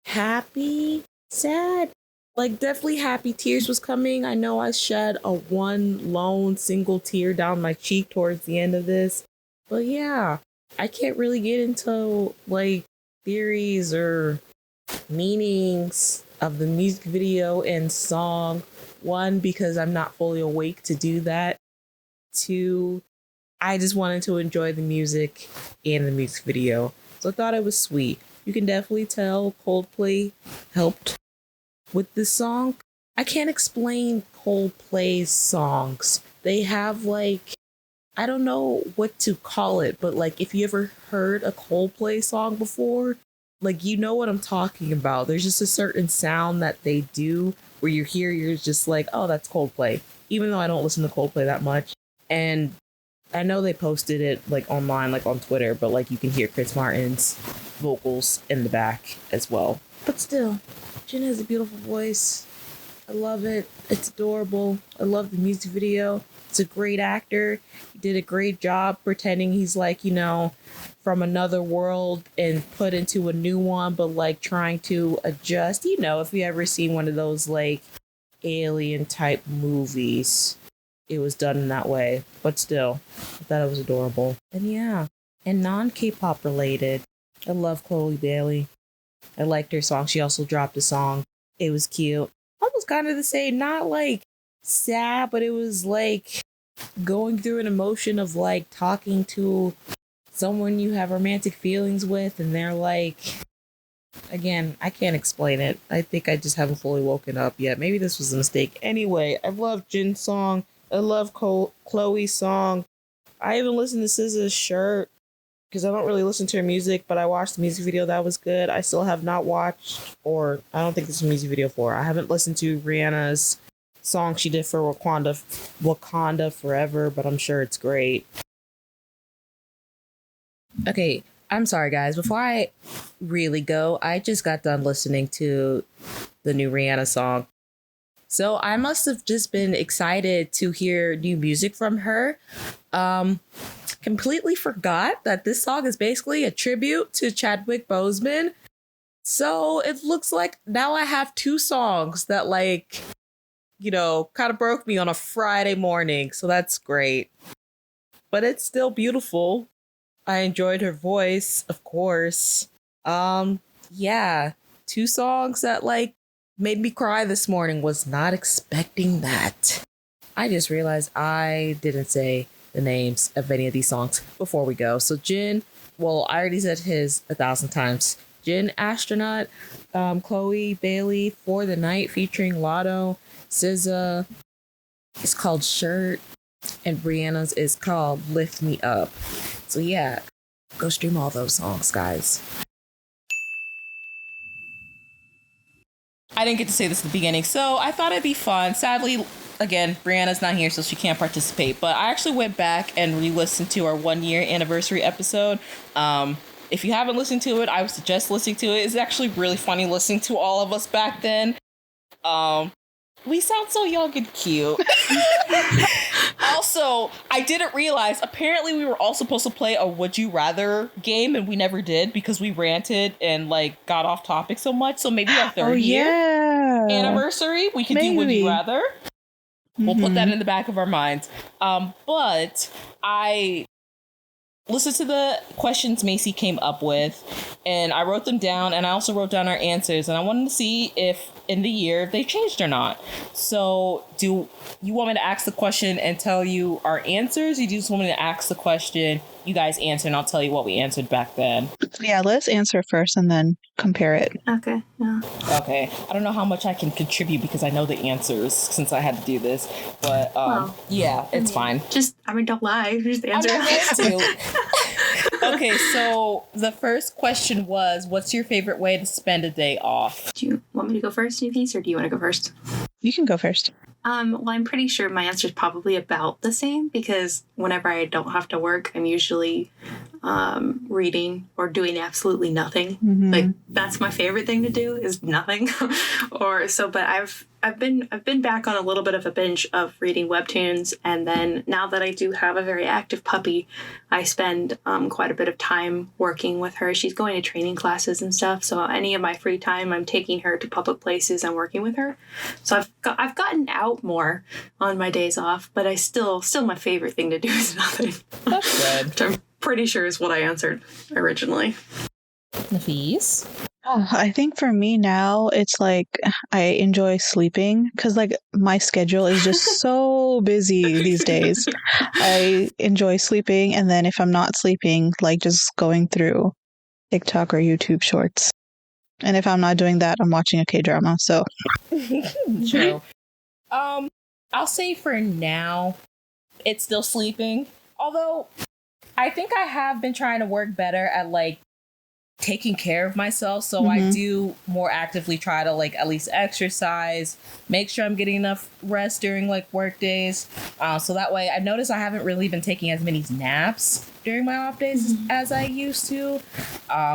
happy, sad, definitely happy. Tears was coming. I know I shed a one lone single tear down my cheek towards the end of this, but yeah, I can't really get into theories or meanings of the music video and song. One, because I'm not fully awake to do that. Two, I just wanted to enjoy the music and the music video. So I thought it was sweet. You can definitely tell Coldplay helped with this song. I can't explain Coldplay's songs. They have I don't know what to call it, but if you ever heard a Coldplay song before, you know what I'm talking about. There's just a certain sound that they do where you hear, you're just oh, that's Coldplay. Even though I don't listen to Coldplay that much. And I know they posted it online, on Twitter, but you can hear Chris Martin's vocals in the back as well. But still, Jin has a beautiful voice. I love it. It's adorable. I love the music video. It's a great actor. He did a great job pretending he's from another world and put into a new one, but trying to adjust. If you ever seen one of those alien type movies, it was done in that way. But still, I thought it was adorable. And yeah, and non-K-pop related, I love Chloe Bailey. I liked her song. She also dropped a song. It was cute. Almost kind of the same, not sad, but it was going through an emotion of talking to someone you have romantic feelings with, and they're again, I can't explain it. I think I just haven't fully woken up yet. Maybe this was a mistake. Anyway, I love Jin's song. I love Chloe's song. I even listened to SZA's Shirt because I don't really listen to her music, but I watched the music video. That was good. I still have not watched, or I don't think this is a music video for her. I haven't listened to Rihanna's song she did for Wakanda Forever, but I'm sure it's great. Okay, I'm sorry, guys. Before I really go, I just got done listening to the new Rihanna song. So I must have just been excited to hear new music from her. Completely forgot that this song is basically a tribute to Chadwick Boseman. So it looks like now I have two songs that kind of broke me on a Friday morning. So that's great. But it's still beautiful. I enjoyed her voice, of course. Yeah, two songs that made me cry this morning. Was not expecting that. I just realized I didn't say the names of any of these songs before we go. So Jin, well, I already said his 1,000 times. Jin, Astronaut, Chloe Bailey, For the Night featuring Lotto, SZA is called Shirt, and Brianna's is called Lift Me Up. So yeah, go stream all those songs, guys. I didn't get to say this at the beginning, so I thought it'd be fun. Sadly, again, Brianna's not here, so she can't participate. But I actually went back and re-listened to our 1-year anniversary episode. If you haven't listened to it, I would suggest listening to it. It's actually really funny listening to all of us back then. We sound so young and cute. Also, I didn't realize, apparently we were all supposed to play a Would You Rather game, and we never did because we ranted and, like, got off topic so much. So maybe our third year anniversary, we could do Would You Rather. We'll put that in the back of our minds. But I listened to the questions Macy came up with, and I wrote them down, and I also wrote down our answers, and I wanted to see if in the year they changed or not. So do you want me to ask the question and tell you our answers? Or you just want me to ask the question, you guys answer, and I'll tell you what we answered back then? Yeah, let's answer first and then compare it. Okay, yeah. Okay. I don't know how much I can contribute because I know the answers since I had to do this. But yeah, it's fine. Don't lie. Just answer it. Okay, so the first question was, what's your favorite way to spend a day off? Do you want me to go first, Nufis, or do you want to go first? You can go first. Well, I'm pretty sure my answer is probably about the same because whenever I don't have to work, I'm usually reading or doing absolutely nothing. Mm-hmm. Like that's my favorite thing to do is nothing. But I've been back on a little bit of a binge of reading webtoons, and then now that I do have a very active puppy, I spend quite a bit of time working with her. She's going to training classes and stuff, so any of my free time, I'm taking her to public places and working with her. So I've gotten out more on my days off, but I still my favorite thing to do is nothing. That's good. Which I'm pretty sure is what I answered originally. Nafis? Oh, I think for me now, it's like I enjoy sleeping because like my schedule is just so busy these days. I enjoy sleeping, and then if I'm not sleeping, like just going through TikTok or YouTube shorts. And if I'm not doing that, I'm watching a K-drama. So true. I'll say for now, it's still sleeping. Although I think I have been trying to work better at like taking care of myself, so I do more actively try to like at least exercise, make sure I'm getting enough rest during like work days, so that way I notice I haven't really been taking as many naps during my off days as I used to.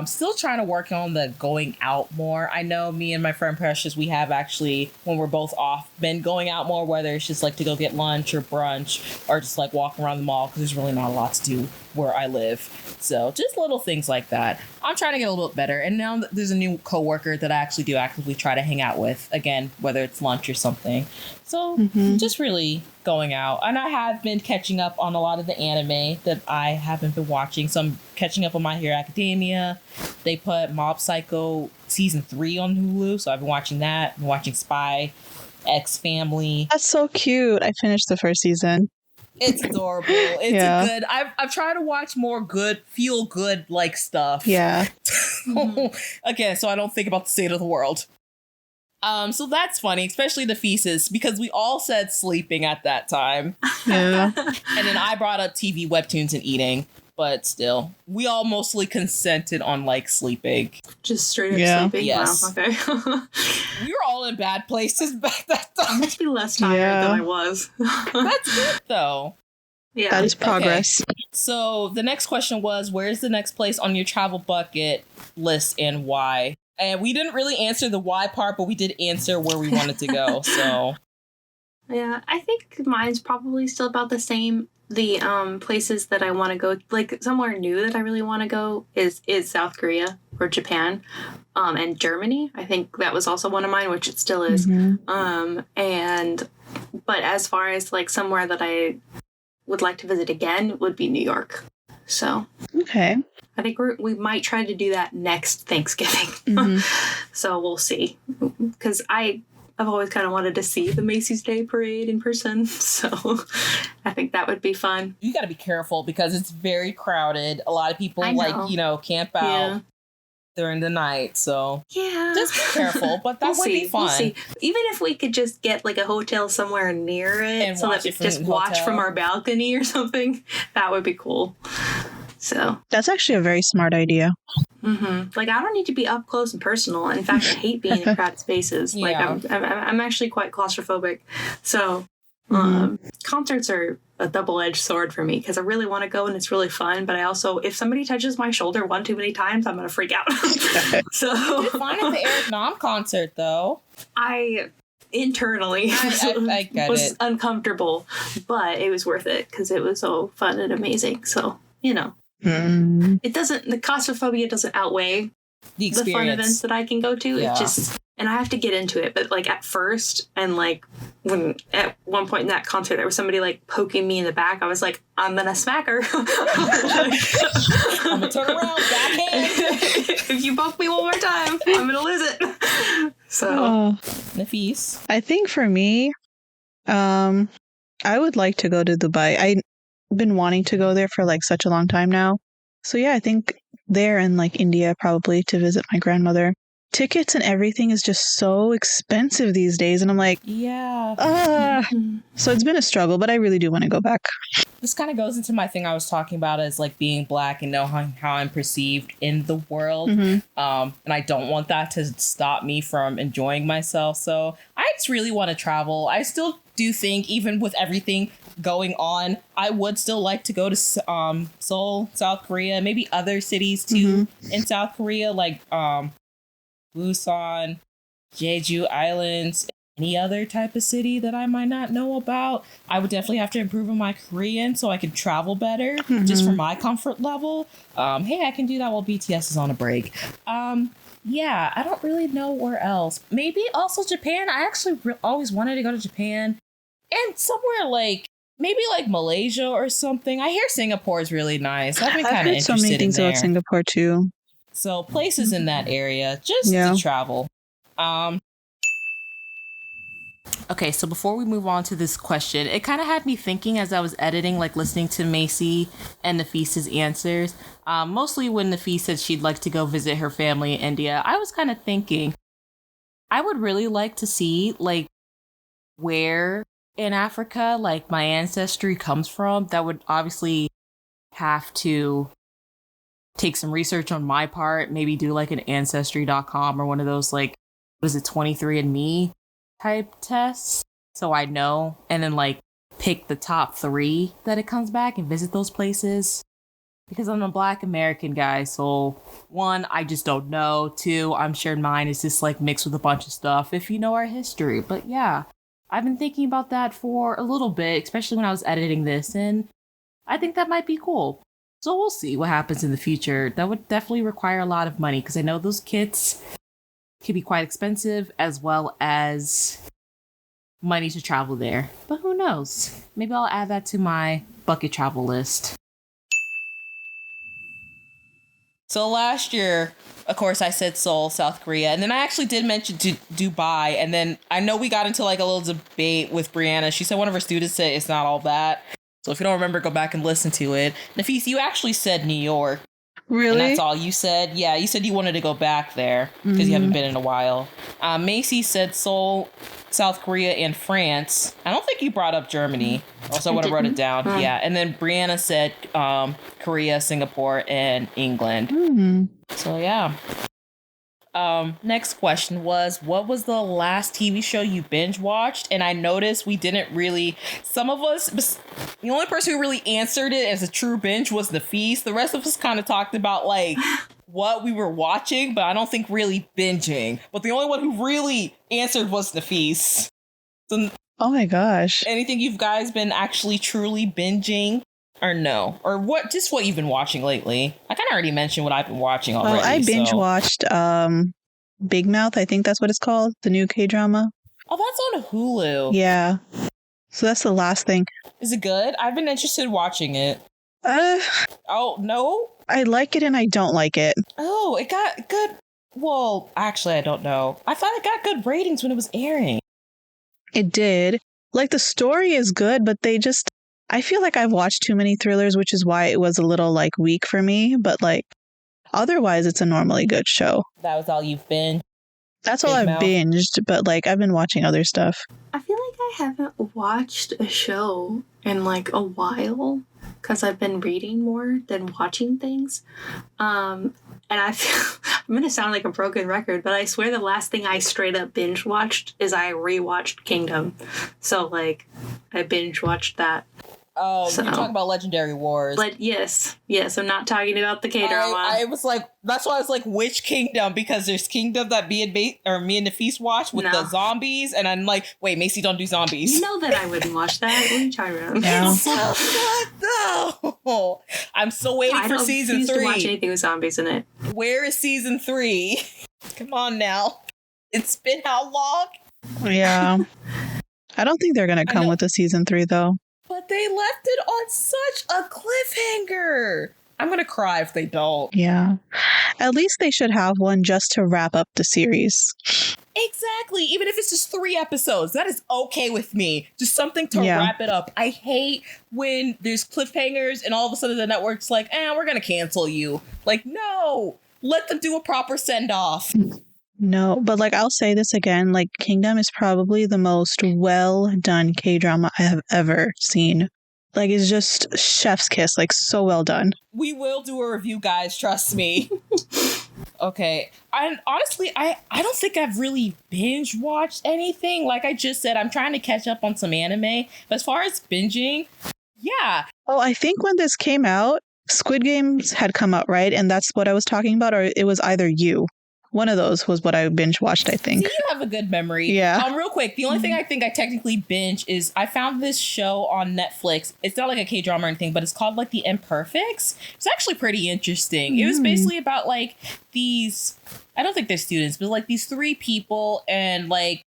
Still trying to work on the going out more. I know me and my friend Precious, we have actually, when we're both off, been going out more, whether it's just like to go get lunch or brunch or just like walk around the mall, because there's really not a lot to do where I live. So just little things like that. I'm trying to get a little bit better. And now there's a new coworker that I actually do actively try to hang out with, again, whether it's lunch or something. So just really going out. And I have been catching up on a lot of the anime that I haven't been watching. So I'm catching up on My Hero Academia. They put Mob Psycho season 3 on Hulu, so I've been watching that. I'm watching Spy X Family. That's so cute. I finished the first season. It's adorable. It's a good. I've tried to watch more good, feel good like stuff. Yeah. Again, so I don't think about the state of the world. So that's funny, especially the feces, because we all said sleeping at that time. Yeah. And then I brought up TV, webtoons, and eating. But still, we all mostly consented on like sleeping. Just straight up sleeping? Yes. Wow, okay. We were all in bad places back that time. I must be less tired than I was. That's good though. Yeah. That is progress. Okay. So the next question was, where's the next place on your travel bucket list and why? And we didn't really answer the why part, but we did answer where we wanted to go. So yeah, I think mine's probably still about the same. The places that I want to go, like somewhere new that I really want to go is South Korea or Japan, and Germany. I think that was also one of mine, which it still is. But as far as like somewhere that I would like to visit again would be New York. So okay, I think we might try to do that next Thanksgiving. So we'll see, because I I've always kind of wanted to see the Macy's Day Parade in person, so I think that would be fun. You got to be careful because it's very crowded. A lot of people camp out during the night, so just be careful. But that would be fun. We'll see. Even if we could just get like a hotel somewhere near it, and so that we just watch from our balcony or something, that would be cool. So that's actually a very smart idea. Mm-hmm. Like, I don't need to be up close and personal. In fact, I hate being in crowded spaces. Like, I'm actually quite claustrophobic. So concerts are a double-edged sword for me because I really want to go and it's really fun. But I also, if somebody touches my shoulder one too many times, I'm going to freak out. So you did fine at the Eric Nam concert, though. Internally I was uncomfortable, but it was worth it because it was so fun and amazing. So, it doesn't, the claustrophobia doesn't outweigh the fun events that I can go to. It just, and I have to get into it. But like at first, and like when at one point in that concert, there was somebody like poking me in the back. I was like, I'm gonna smack her. I'm gonna turn around, backhand. If you poke me one more time, I'm gonna lose it. So, Nafis. I think for me, I would like to go to Dubai. I've been wanting to go there for like such a long time now. So yeah, I think there and like India probably to visit my grandmother. Tickets and everything is just so expensive these days. And I'm like, So it's been a struggle, but I really do want to go back. This kind of goes into my thing I was talking about as like being Black and knowing how I'm perceived in the world. And I don't want that to stop me from enjoying myself. So I just really want to travel. I still do think, even with everything going on, I would still like to go to Seoul, South Korea, maybe other cities too in South Korea, like Busan, Jeju Islands, any other type of city that I might not know about. I would definitely have to improve on my Korean so I could travel better, just for my comfort level. Hey, I can do that while BTS is on a break. Yeah, I don't really know where else. Maybe also Japan. I actually always wanted to go to Japan. And somewhere like, maybe like Malaysia or something. I hear Singapore is really nice. I've been kind of interested in there. I've heard so many things about Singapore too. So places in that area, just to travel. Okay, so before we move on to this question, it kind of had me thinking as I was editing, like listening to Macy and Nafis's answers. Mostly when Nafis said she'd like to go visit her family in India, I was kind of thinking, I would really like to see like where in Africa like my ancestry comes from. That would obviously have to take some research on my part, maybe do like an ancestry.com or one of those like, what is it, 23andMe type tests, so I know, and then like pick the top 3 that it comes back and visit those places. Because I'm a Black American guy, so 1, I just don't know. 2, I'm sure mine is just like mixed with a bunch of stuff if you know our history. But yeah, I've been thinking about that for a little bit, especially when I was editing this, and I think that might be cool. So we'll see what happens in the future. That would definitely require a lot of money because I know those kits can be quite expensive, as well as money to travel there. But who knows? Maybe I'll add that to my bucket travel list. So last year, of course, I said Seoul, South Korea, and then I actually did mention Dubai, and then I know we got into like a little debate with Brianna. She said one of her students said it's not all that. So if you don't remember, go back and listen to it. Nafis, you actually said New York. Really? And that's all you said? Yeah, you said you wanted to go back there because you haven't been in a while. Macy said Seoul, South Korea, and France. I don't think you brought up Germany. Also, I would have wrote it down. Yeah. And then Brianna said Korea, Singapore, and England. So, yeah. Next question was, what was the last TV show you binge watched? And I noticed we didn't really, some of us, the only person who really answered it as a true binge was the Feast. The rest of us kind of talked about like what we were watching, but I don't think really binging. But the only one who really answered was the Feast. So, oh my gosh. Anything you guys been actually truly binging? Or no? Or what? Just what you've been watching lately? I kind of already mentioned what I've been watching already. Well, I binge watched Big Mouth. I think that's what it's called. The new K-drama. Oh, that's on Hulu. Yeah. So that's the last thing. Is it good? I've been interested in watching it. Oh, no? I like it and I don't like it. Oh, it got good. Well, actually, I don't know. I thought it got good ratings when it was airing. It did. Like, the story is good, but I feel like I've watched too many thrillers, which is why it was a little, like, weak for me. But, like, otherwise, it's a normally good show. That was all you've been? That's all Big I've mouth. binged, but, like, I've been watching other stuff. I feel like I haven't watched a show in like a while because I've been reading more than watching things. And I feel I'm gonna sound like a broken record, but I swear the last thing I straight up binge watched is I rewatched Kingdom. So like I binge watched that. Oh, you're talking about Legendary Wars. But yes, I'm not talking about the K-drama. I was like, that's why I was like, which Kingdom? Because there's Kingdom that me and Nafis watch with the zombies, and I'm like, wait, Macy don't do zombies. You know that I wouldn't watch that. What are you talking about? Yeah. It's so good though. I'm still waiting for season 3. To watch anything with zombies in it. Where is season 3? Come on now. It's been how long? Yeah. I don't think they're gonna come with a season 3 though. But they left it on such a cliffhanger. I'm going to cry if they don't. Yeah. At least they should have one just to wrap up the series. Exactly. Even if it's just 3 episodes, that is okay with me. Just something to wrap it up. I hate when there's cliffhangers and all of a sudden the network's like, we're going to cancel you. Like, no. Let them do a proper send-off. No, but like I'll say this again, like Kingdom is probably the most well done K-drama I have ever seen. Like it's just chef's kiss, like so well done. We will do a review, guys, trust me. Okay. Honestly, I don't think I've really binge watched anything. Like I just said, I'm trying to catch up on some anime. But as far as binging, yeah. Oh, I think when this came out, Squid Games had come out, right? And that's what I was talking about, or it was either you. One of those was what I binge watched, I think. See, you have a good memory. Yeah. Real quick, the only thing I think I technically binge is I found this show on Netflix. It's not like a K-drama or anything, but it's called like The Imperfects. It's actually pretty interesting. It was basically about like these, I don't think they're students, but like these 3 people, and like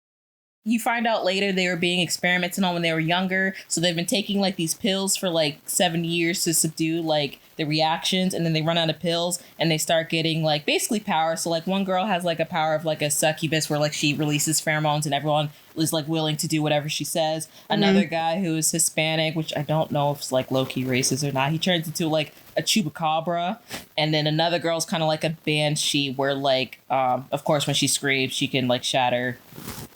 you find out later they were being experimented on when they were younger. So they've been taking like these pills for like 7 years to subdue like the reactions, and then they run out of pills and they start getting like basically power. So like one girl has like a power of like a succubus where like she releases pheromones and everyone is like willing to do whatever she says. Another guy who is Hispanic, which I don't know if it's like low-key racist or not, he turns into like a chupacabra. And then another girl's kind of like a banshee where like of course when she screams she can like shatter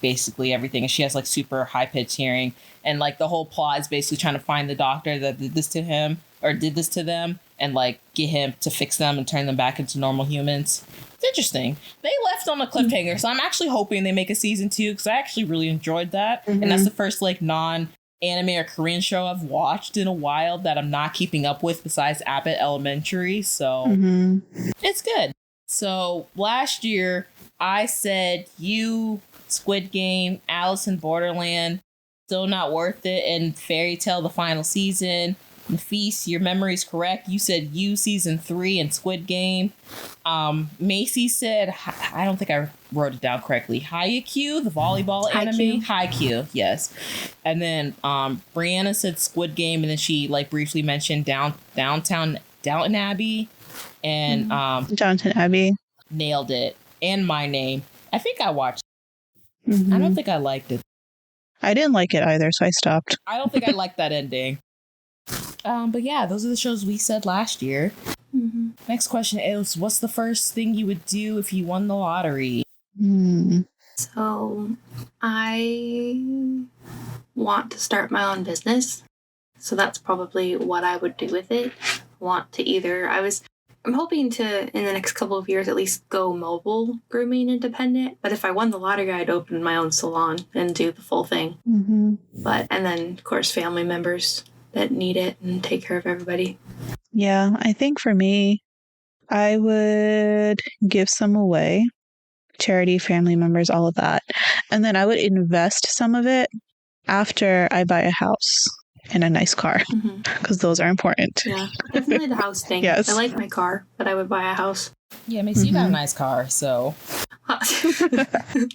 basically everything, and she has like super high-pitched hearing. And like the whole plot is basically trying to find the doctor that did this to him or did this to them and like get him to fix them and turn them back into normal humans. It's interesting. They left on a cliffhanger, so I'm actually hoping they make a season 2 because I actually really enjoyed that. And that's the first like non-anime or Korean show I've watched in a while that I'm not keeping up with besides Abbott Elementary. So it's good. So last year I said you, Squid Game, Alice in Borderland, still not worth it, and Fairy Tail the final season. Nafis, your memory's correct. You said You season 3 and Squid Game. Macy said, I don't think I wrote it down correctly, Haikyuu, the volleyball anime. Haikyuu, yes. And then Brianna said Squid Game, and then she like briefly mentioned Downton Abbey. And Downton Abbey. Nailed it. And My Name. I think I watched it. I don't think I liked it. I didn't like it either, so I stopped. I don't think I liked that ending. But yeah, those are the shows we said last year. Next question is, what's the first thing you would do if you won the lottery? So I want to start my own business. So that's probably what I would do with it. I'm hoping to, in the next couple of years, at least go mobile grooming independent. But if I won the lottery, I'd open my own salon and do the full thing. And then, of course, family members that need it and take care of everybody. Yeah, I think for me, I would give some away. Charity, family members, all of that. And then I would invest some of it after I buy a house and a nice car, because those are important. Yeah, definitely the house thing. Yes. I like my car, but I would buy a house. Yeah, Macy, you got a nice car, so. Why'd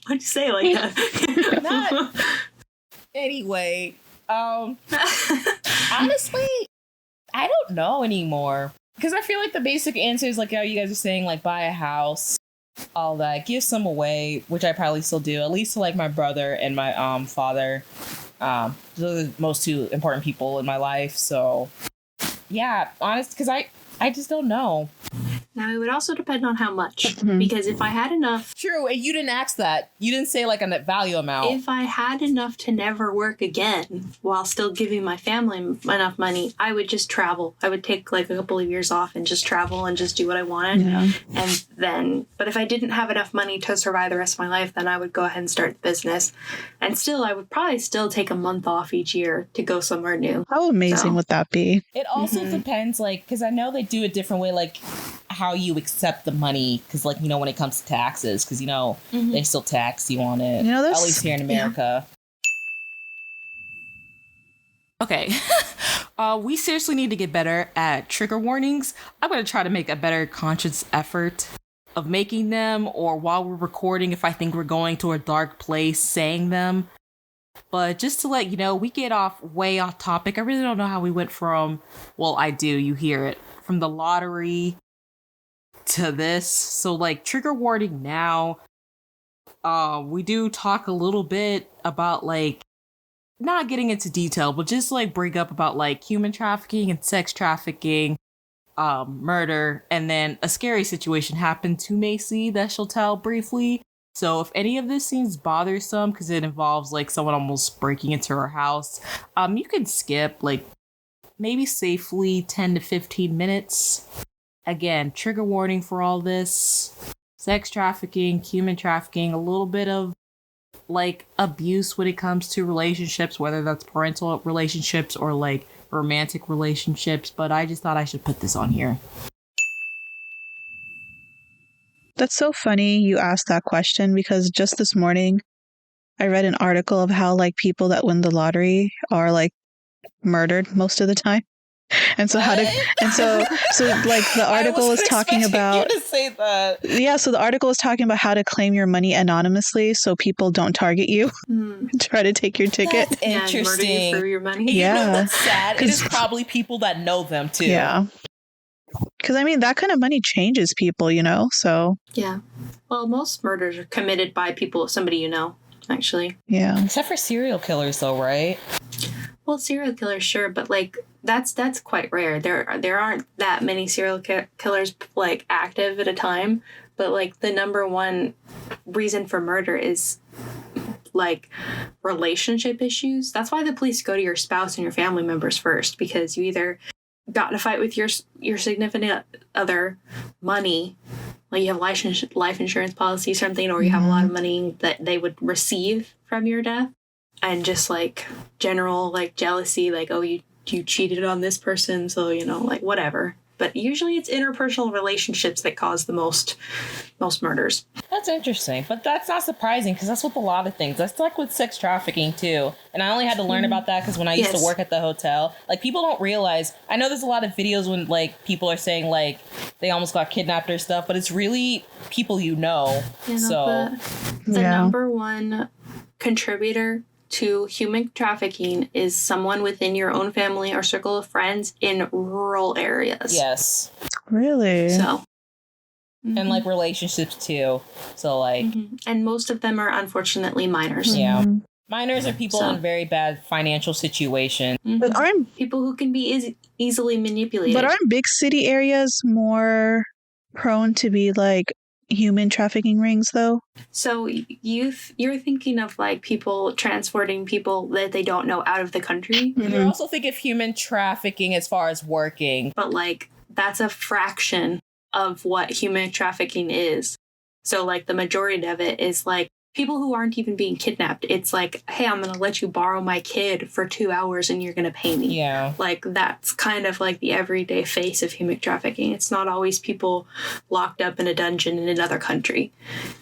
you say it like that? Not. Anyway, honestly, I don't know anymore. Because I feel like the basic answer is like, oh, you guys are saying like buy a house. all that, give some away, which I probably still do, at least to like my brother and my father. Those are the most two important people in my life. So yeah, honest, because I just don't know. Now, it would also depend on how much, Mhm. because if I had enough... True, and you didn't ask that. You didn't say like a net value amount. If I had enough to never work again while still giving my family enough money, I would just travel. I would take like a couple of years off and just travel and just do what I wanted. Yeah. And then, but if I didn't have enough money to survive the rest of my life, then I would go ahead and start the business. And still, I would probably still take a month off each year to go somewhere new. How amazing would that be? It also depends, like, because I know they do a different way, like how you accept the money, because like, you know, when it comes to taxes, because, you know, they still tax you on it, You know, at least here in America. Yeah. Okay. We seriously need to get better at trigger warnings. I'm going to try to make a better conscious effort of making them, or while we're recording, if I think we're going to a dark place, saying them. But just to let you know, we get way off topic. I really don't know how we went from, well, I do, you hear it, from the lottery to this. So like, trigger warning now. We do talk a little bit about like, not getting into detail, but just like bring up about like human trafficking and sex trafficking, murder, and then a scary situation happened to Macy that she'll tell briefly. So if any of this seems bothersome because it involves like someone almost breaking into her house, you can skip like maybe safely 10 to 15 minutes. Again, trigger warning for all this. Sex trafficking, human trafficking, a little bit of like abuse when it comes to relationships, whether that's parental relationships or like romantic relationships. But I just thought I should put this on here. That's so funny you asked that question, because just this morning I read an article of how like people that win the lottery are like murdered most of the time. And so so like the article is talking about you to say that. Yeah, so the article is talking about how to claim your money anonymously so people don't target you, try to take your ticket. That's And murder you interesting. for your money. You know, Yeah. that's sad. It is probably people that know them too. Yeah. Because I mean, that kind of money changes people, you know? So, Yeah. Well, most murders are committed by somebody you know, actually. yeah. Except for serial killers, though, right? Well, serial killers, sure, but like that's quite rare. There aren't that many serial killers like active at a time, but like the number one reason for murder is like relationship issues. That's why the police go to your spouse and your family members first, because you either got in a fight with your significant other, money, like you have life insurance policy or something, or you have a lot of money that they would receive from your death, and just like general like jealousy, like, oh, you cheated on this person, so you know, like whatever. But usually it's interpersonal relationships that cause the most murders. That's interesting, but that's not surprising because that's with a lot of things. That's like with sex trafficking too. And I only had to learn about that because when I used to work at the hotel, like people don't realize. I know there's a lot of videos when like people are saying like they almost got kidnapped or stuff, but it's really people you know. You know, So the number one contributor to human trafficking is someone within your own family or circle of friends in rural areas. yes, Really? So. and like relationships too. So like, And most of them are unfortunately minors. yeah, minors are people in very bad financial situations. But aren't People who can be easily manipulated. But aren't big city areas more prone to be like human trafficking rings, though? So you're thinking of like people transporting people that they don't know out of the country, You also think of human trafficking as far as working. but like that's a fraction of what human trafficking is. So like the majority of it is like people who aren't even being kidnapped. It's like, hey, I'm going to let you borrow my kid for 2 hours and you're going to pay me. Yeah. Like that's kind of like the everyday face of human trafficking. It's not always people locked up in a dungeon in another country.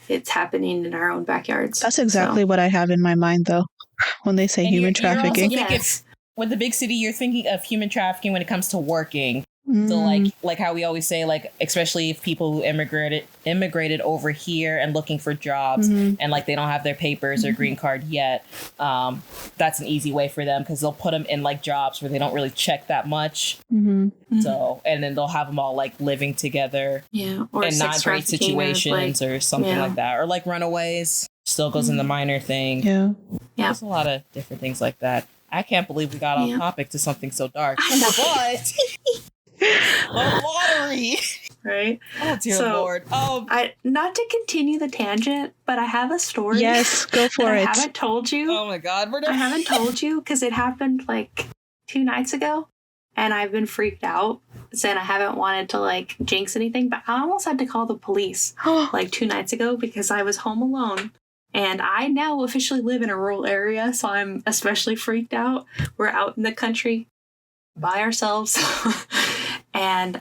It's happening in our own backyards. That's exactly what I have in my mind, though, when they say And human you're also trafficking. thinking Yes. with the big city, you're thinking of human trafficking when it comes to working. So like how we always say, like, especially if people who immigrated over here and looking for jobs and like they don't have their papers or green card yet, that's an easy way for them because they'll put them in like jobs where they don't really check that much. So and then they'll have them all like living together, or in not great situations or something like that, or like runaways. Still goes in the minor thing. There's a lot of different things like that. I can't believe we got off topic to something so dark, but. The lottery, right? Oh dear Lord! I not to continue the tangent, but I have a story. Yes, go for it. I haven't told you. Oh my God, I haven't told you because it happened like 2 nights ago, and I've been freaked out. And I haven't wanted to like jinx anything, but I almost had to call the police like 2 nights ago because I was home alone. And I now officially live in a rural area, so I'm especially freaked out. We're out in the country by ourselves. And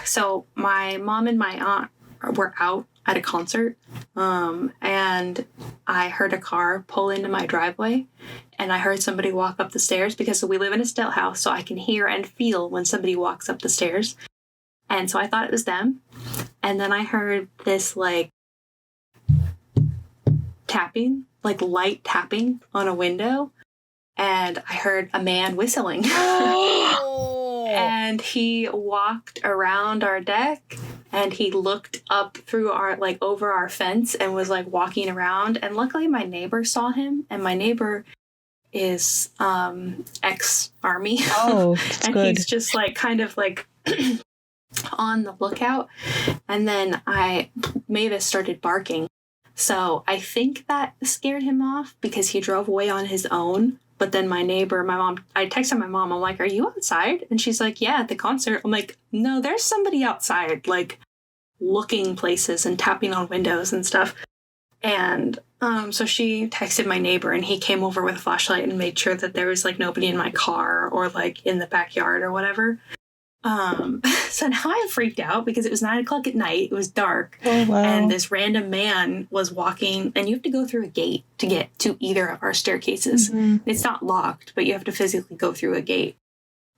so my mom and my aunt were out at a concert, and I heard a car pull into my driveway, and I heard somebody walk up the stairs because we live in a stilt house, so I can hear and feel when somebody walks up the stairs. And so I thought it was them. And then I heard this like tapping, like light tapping on a window, and I heard a man whistling. And he walked around our deck and he looked up through our, like over our fence and was like walking around. And luckily my neighbor saw him, and my neighbor is ex-army. Oh, that's and good. He's just like kind of like on the lookout. And then Mavis started barking. So I think that scared him off because he drove away on his own. But then my neighbor, my mom, I texted my mom, I'm like, are you outside? And she's like, yeah, at the concert. I'm like, no, there's somebody outside, like looking places and tapping on windows and stuff. And so she texted my neighbor, and he came over with a flashlight and made sure that there was like nobody in my car or like in the backyard or whatever. So now I'm freaked out because it was 9:00 at night. It was dark. Oh, wow. And this random man was walking, and you have to go through a gate to get to either of our staircases. It's not locked, but you have to physically go through a gate.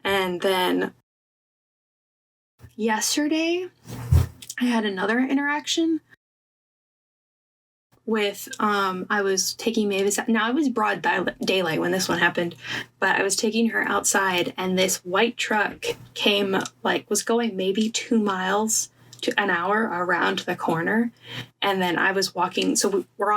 And then yesterday I had another interaction with, I was taking Mavis out. Now, it was broad daylight when this one happened, but I was taking her outside, and this white truck came, like, was going maybe 2 miles to an hour around the corner. And then I was walking, so we're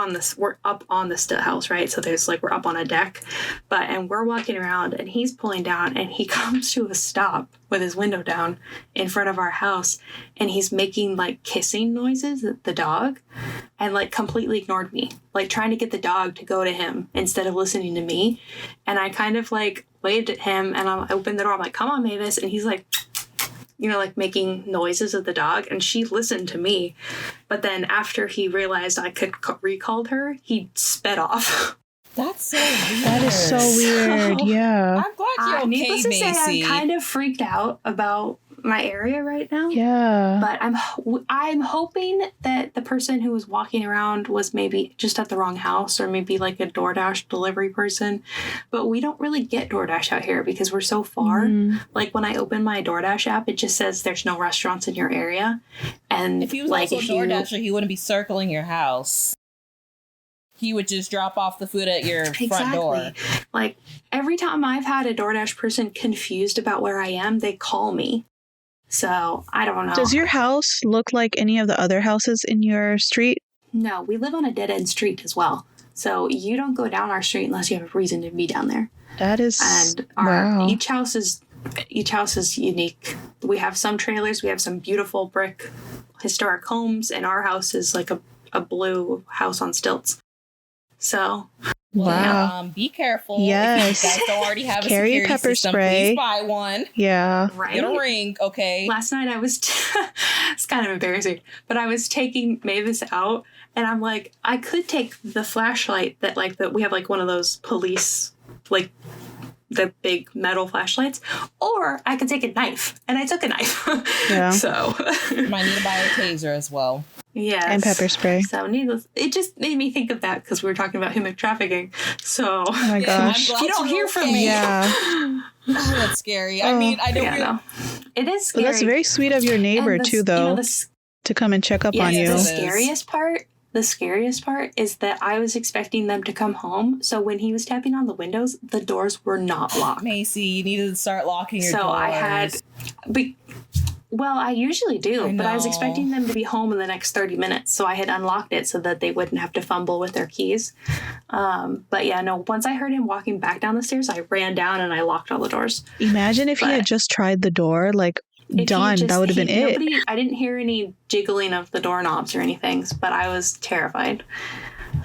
up on the stilt house, right? So there's like, we're up on a deck, and we're walking around, and he's pulling down, and he comes to a stop with his window down in front of our house, and he's making like kissing noises at the dog, and like completely ignored me, like trying to get the dog to go to him instead of listening to me. And I kind of like waved at him, and I opened the door. I'm like, come on, Mavis. And he's like, you know, like making noises at the dog, and she listened to me. But then after he realized I could recall her, he sped off. That's so weird. That is so weird. Yeah. I'm glad you're okay, needless to say, Macy. I'm kind of freaked out about my area right now. Yeah. But I'm hoping that the person who was walking around was maybe just at the wrong house, or maybe like a DoorDash delivery person. But we don't really get DoorDash out here because we're so far. Like when I open my DoorDash app, it just says there's no restaurants in your area. And if he was like, also a DoorDasher, he wouldn't be circling your house. He would just drop off the food at your front door. Like every time I've had a DoorDash person confused about where I am, they call me. So I don't know. Does your house look like any of the other houses in your street? No, we live on a dead-end street as well. So you don't go down our street unless you have a reason to be down there. That is... And wow. each house is unique. We have some trailers. We have some beautiful brick historic homes. And our house is like a blue house on stilts. So... Wow. Be careful. Yes. If you guys don't already have a Carry security pepper system, spray. please buy one. Yeah. Right? Get a ring, okay? Last night I was... it's kind of embarrassing. But I was taking Mavis out, and I'm like, I could take the flashlight that like we have like one of those police like the big metal flashlights, or I could take a knife, and I took a knife. Yeah. So Might need to buy a taser as well. yes. And pepper spray. So needless, it just made me think of that because we were talking about human trafficking. So Oh my gosh. I'm glad you don't hear from me. Yeah. Oh, that's scary. I Oh. mean, I know Yeah, no. It is But scary. that's very sweet of your neighbor And too, though, to come and check up on you. The scariest part is that I was expecting them to come home. So when he was tapping on the windows, the doors were not locked. Macy, you need to start locking your doors. So I had, well, I usually do, but I was expecting them to be home in the next 30 minutes. So I had unlocked it so that they wouldn't have to fumble with their keys. But yeah, no, once I heard him walking back down the stairs, I ran down and I locked all the doors. Imagine if he had just tried the door, like, done. That would have been it. I didn't hear any jiggling of the doorknobs or anything, but I was terrified.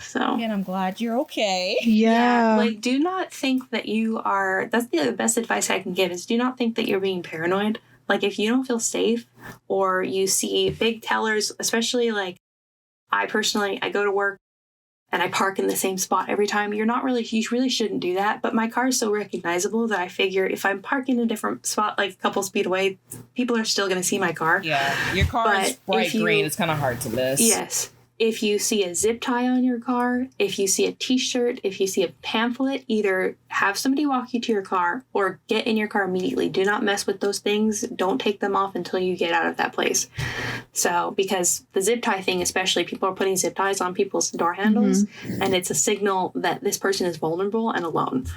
So, and I'm glad you're okay. Yeah. like, do not think that you are. That's the best advice I can give is do not think that you're being paranoid. Like, if you don't feel safe or you see big tellers, especially like I go to work and I park in the same spot every time. You really shouldn't do that. But my car is so recognizable that I figure if I'm parking in a different spot, like a couple speed away, people are still going to see my car. Yeah, your car is bright green. It's kind of hard to miss. Yes. If you see a zip tie on your car, if you see a t-shirt, if you see a pamphlet, either have somebody walk you to your car or get in your car immediately. Do not mess with those things. Don't take them off until you get out of that place. So, because the zip tie thing, especially, people are putting zip ties on people's door handles, and it's a signal that this person is vulnerable and alone.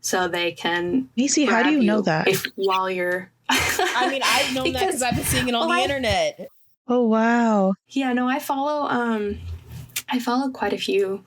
So they can Macy, how do you know that? While you're... I mean, I've known that because I've been seeing it on the internet. Oh, wow. Yeah, no, I follow quite a few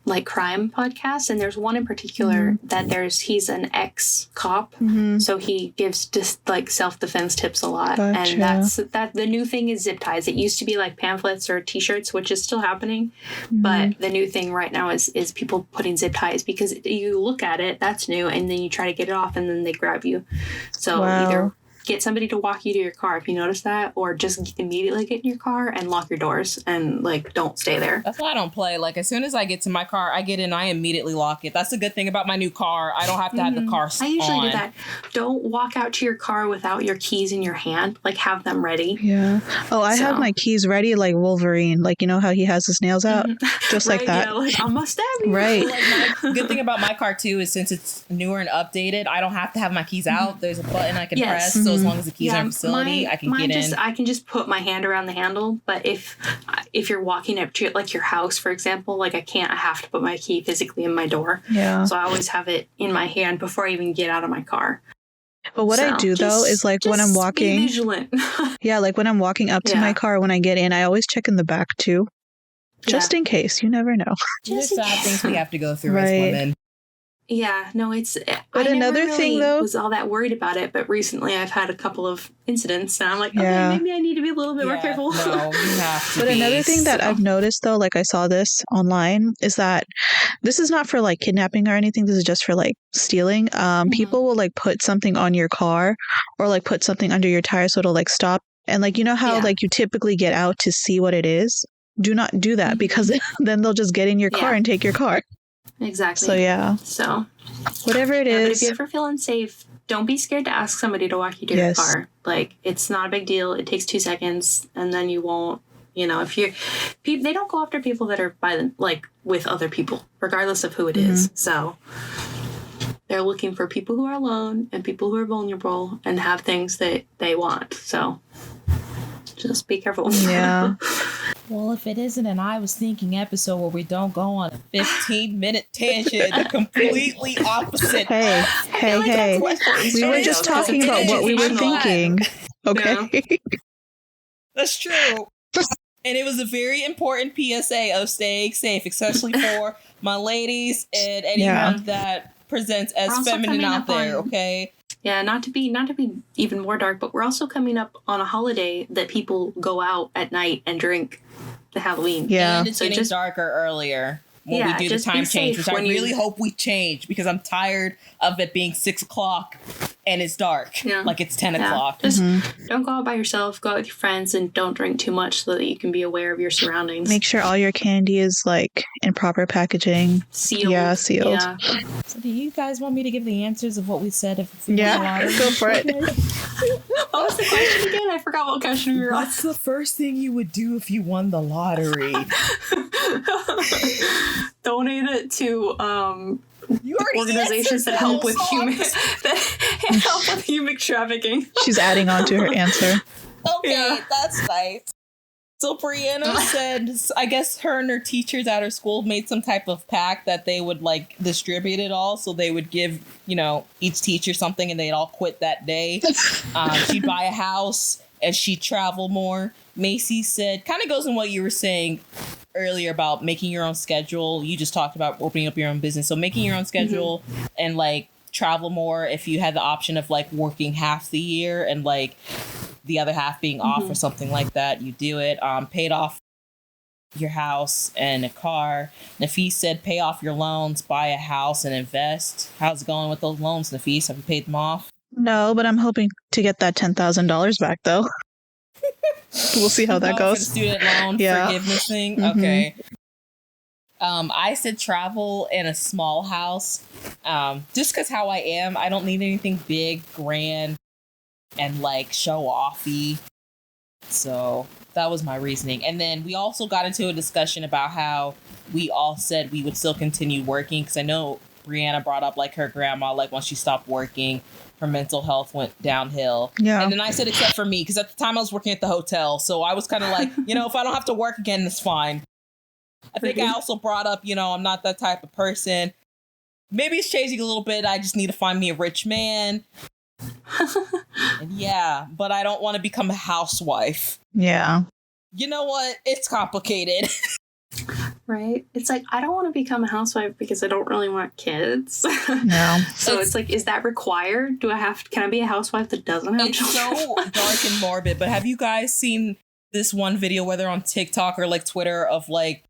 like crime podcasts, and there's one in particular that he's an ex-cop, so he gives just like self-defense tips a lot. Gotcha. And that the new thing is zip ties. It used to be like pamphlets or t-shirts, which is still happening, but the new thing right now is people putting zip ties, because you look at it, that's new, and then you try to get it off and then they grab you. So either get somebody to walk you to your car if you notice that, or just immediately get in your car and lock your doors and like don't stay there. That's why I don't play. Like, as soon as I get to my car, I get in, I immediately lock it. That's the good thing about my new car. I don't have to have the car I usually on. do that. Don't walk out to your car without your keys in your hand. Like, have them ready. Yeah. Oh, I have my keys ready like Wolverine. Like, you know how he has his nails out? Just like that. Yeah, like, I'm gonna stab you. Right. Like, my good thing about my car too is since it's newer and updated, I don't have to have my keys out. There's a button I can press, so as long as the keys are in facility, I can get in. I can just put my hand around the handle. But if you're walking up to like your house, for example, like I have to put my key physically in my door. Yeah. So I always have it in my hand before I even get out of my car. But what I do though is like when I'm walking, be vigilant. yeah, like when I'm walking up to my car, when I get in, I always check in the back too, just in case. You never know. There's sad things we have to go through as women. Yeah, no, it's. But another thing, though, was all that worried about it. But recently, I've had a couple of incidents, and I'm like, okay, maybe I need to be a little bit more careful. No, you have to. But another thing that I've noticed, though, like I saw this online, is that this is not for like kidnapping or anything. This is just for like stealing. People will like put something on your car or like put something under your tire so it'll like stop. And like, you know how like you typically get out to see what it is? Do not do that because then they'll just get in your car and take your car. Exactly. So yeah. So whatever it is. But if you ever feel unsafe, don't be scared to ask somebody to walk you to your car. Like, it's not a big deal. It takes 2 seconds, and then you won't. You know, if you're, they don't go after people that are with other people, regardless of who it is. So they're looking for people who are alone and people who are vulnerable and have things that they want. So just be careful. Yeah. Well, if it isn't an I Was Thinking episode where we don't go on a 15-minute tangent, the completely opposite. Hey. We were just talking about what we were thinking. Okay. Yeah. That's true. And it was a very important PSA of staying safe, especially for my ladies and anyone that presents as feminine out there, okay? Yeah, not to be even more dark, but we're also coming up on a holiday that people go out at night and drink the Halloween. Yeah. And it's getting darker earlier when we do the time change, which I really hope we change because I'm tired of it being 6 o'clock and it's dark. Yeah. Like it's 10 Yeah. o'clock. Just don't go out by yourself. Go out with your friends and don't drink too much so that you can be aware of your surroundings. Make sure all your candy is like in proper packaging. Sealed. Yeah, sealed. Yeah. So do you guys want me to give the answers of what we said? Yeah, go for it. What was the question again? I forgot what question we were on. What's the first thing you would do if you won the lottery? Donate it to organizations that help with human trafficking. She's adding on to her answer. Okay, Yeah. that's nice. So Brianna said, I guess her and her teachers at her school made some type of pact that they would like distribute it all. So they would give, each teacher something and they'd all quit that day. She'd buy a house and she'd travel more. Macy said, kind of goes in what you were saying earlier about making your own schedule. You just talked about opening up your own business. So making your own schedule and like travel more if you had the option of like working half the year and like the other half being off or something like that, you do it. Paid off your house and a car. Nafis said pay off your loans, buy a house and invest. How's it going with those loans, Nafis? Have you paid them off? No, but I'm hoping to get that $10,000 back though. We'll see how that goes. For the student loan forgiveness thing? Okay. I said travel in a small house. Just because how I am, I don't need anything big, grand, and like show offy. So that was my reasoning. And then we also got into a discussion about how we all said we would still continue working, because I know Brianna brought up like her grandma, like once she stopped working, her mental health went downhill. Yeah. And then I said, except for me, because at the time I was working at the hotel. So I was kind of like, if I don't have to work again, it's fine. I think I also brought up, I'm not that type of person. Maybe it's changing a little bit. I just need to find me a rich man. And yeah, but I don't want to become a housewife. Yeah. You know what? It's complicated. Right? It's like, I don't want to become a housewife because I don't really want kids. No. So it's like, is that required? Can I be a housewife that doesn't have children? It's so dark and morbid, but have you guys seen this one video, whether on TikTok or like Twitter, of like,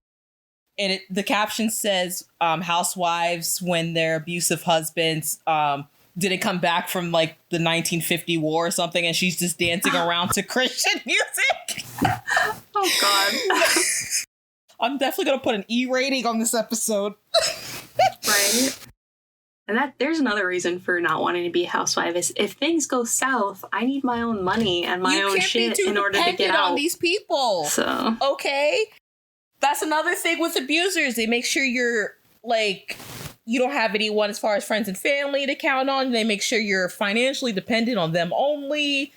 and the caption says, housewives when their abusive husbands didn't come back from like the 1950 war or something, and she's just dancing around to Christian music. Oh God. I'm definitely gonna put an E rating on this episode. Right. And there's another reason for not wanting to be a housewife is if things go south, I need my own money and my own shit in order to get out. On these people. So okay, that's another thing with abusers. They make sure you're like, you don't have anyone as far as friends and family to count on. They make sure you're financially dependent on them only.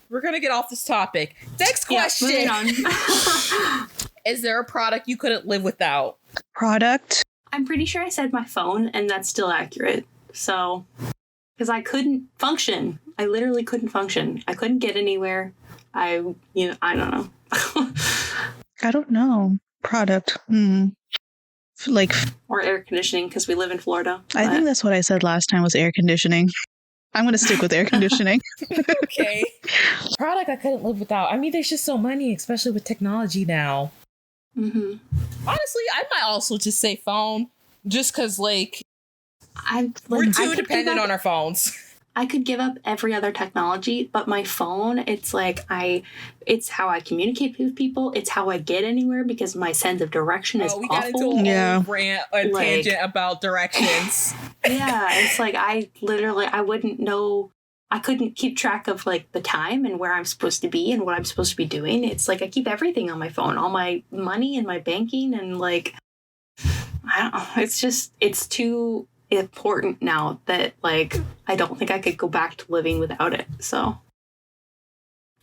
We're gonna get off this topic. Next question. Yeah, moving on. Is there a product you couldn't live without? Product? I'm pretty sure I said my phone, and that's still accurate. So, because I couldn't function. I literally couldn't function. I couldn't get anywhere. I don't know. I don't know. Product. Like, or air conditioning, because we live in Florida. I think that's what I said last time was air conditioning. I'm going to stick with air conditioning. Okay. Product I couldn't live without. I mean, there's just so many, especially with technology now. Mm-hmm. Honestly, I might also just say phone, just because, like, we're I too dependent on our phones. I could give up every other technology, but my phone, it's like it's how I communicate with people. It's how I get anywhere because my sense of direction is we awful. got into a whole rant, tangent about directions. Yeah, it's like I wouldn't know. I couldn't keep track of like the time and where I'm supposed to be and what I'm supposed to be doing. It's like I keep everything on my phone, all my money and my banking, and like I don't know. It's too important now that like I don't think I could go back to living without it. So,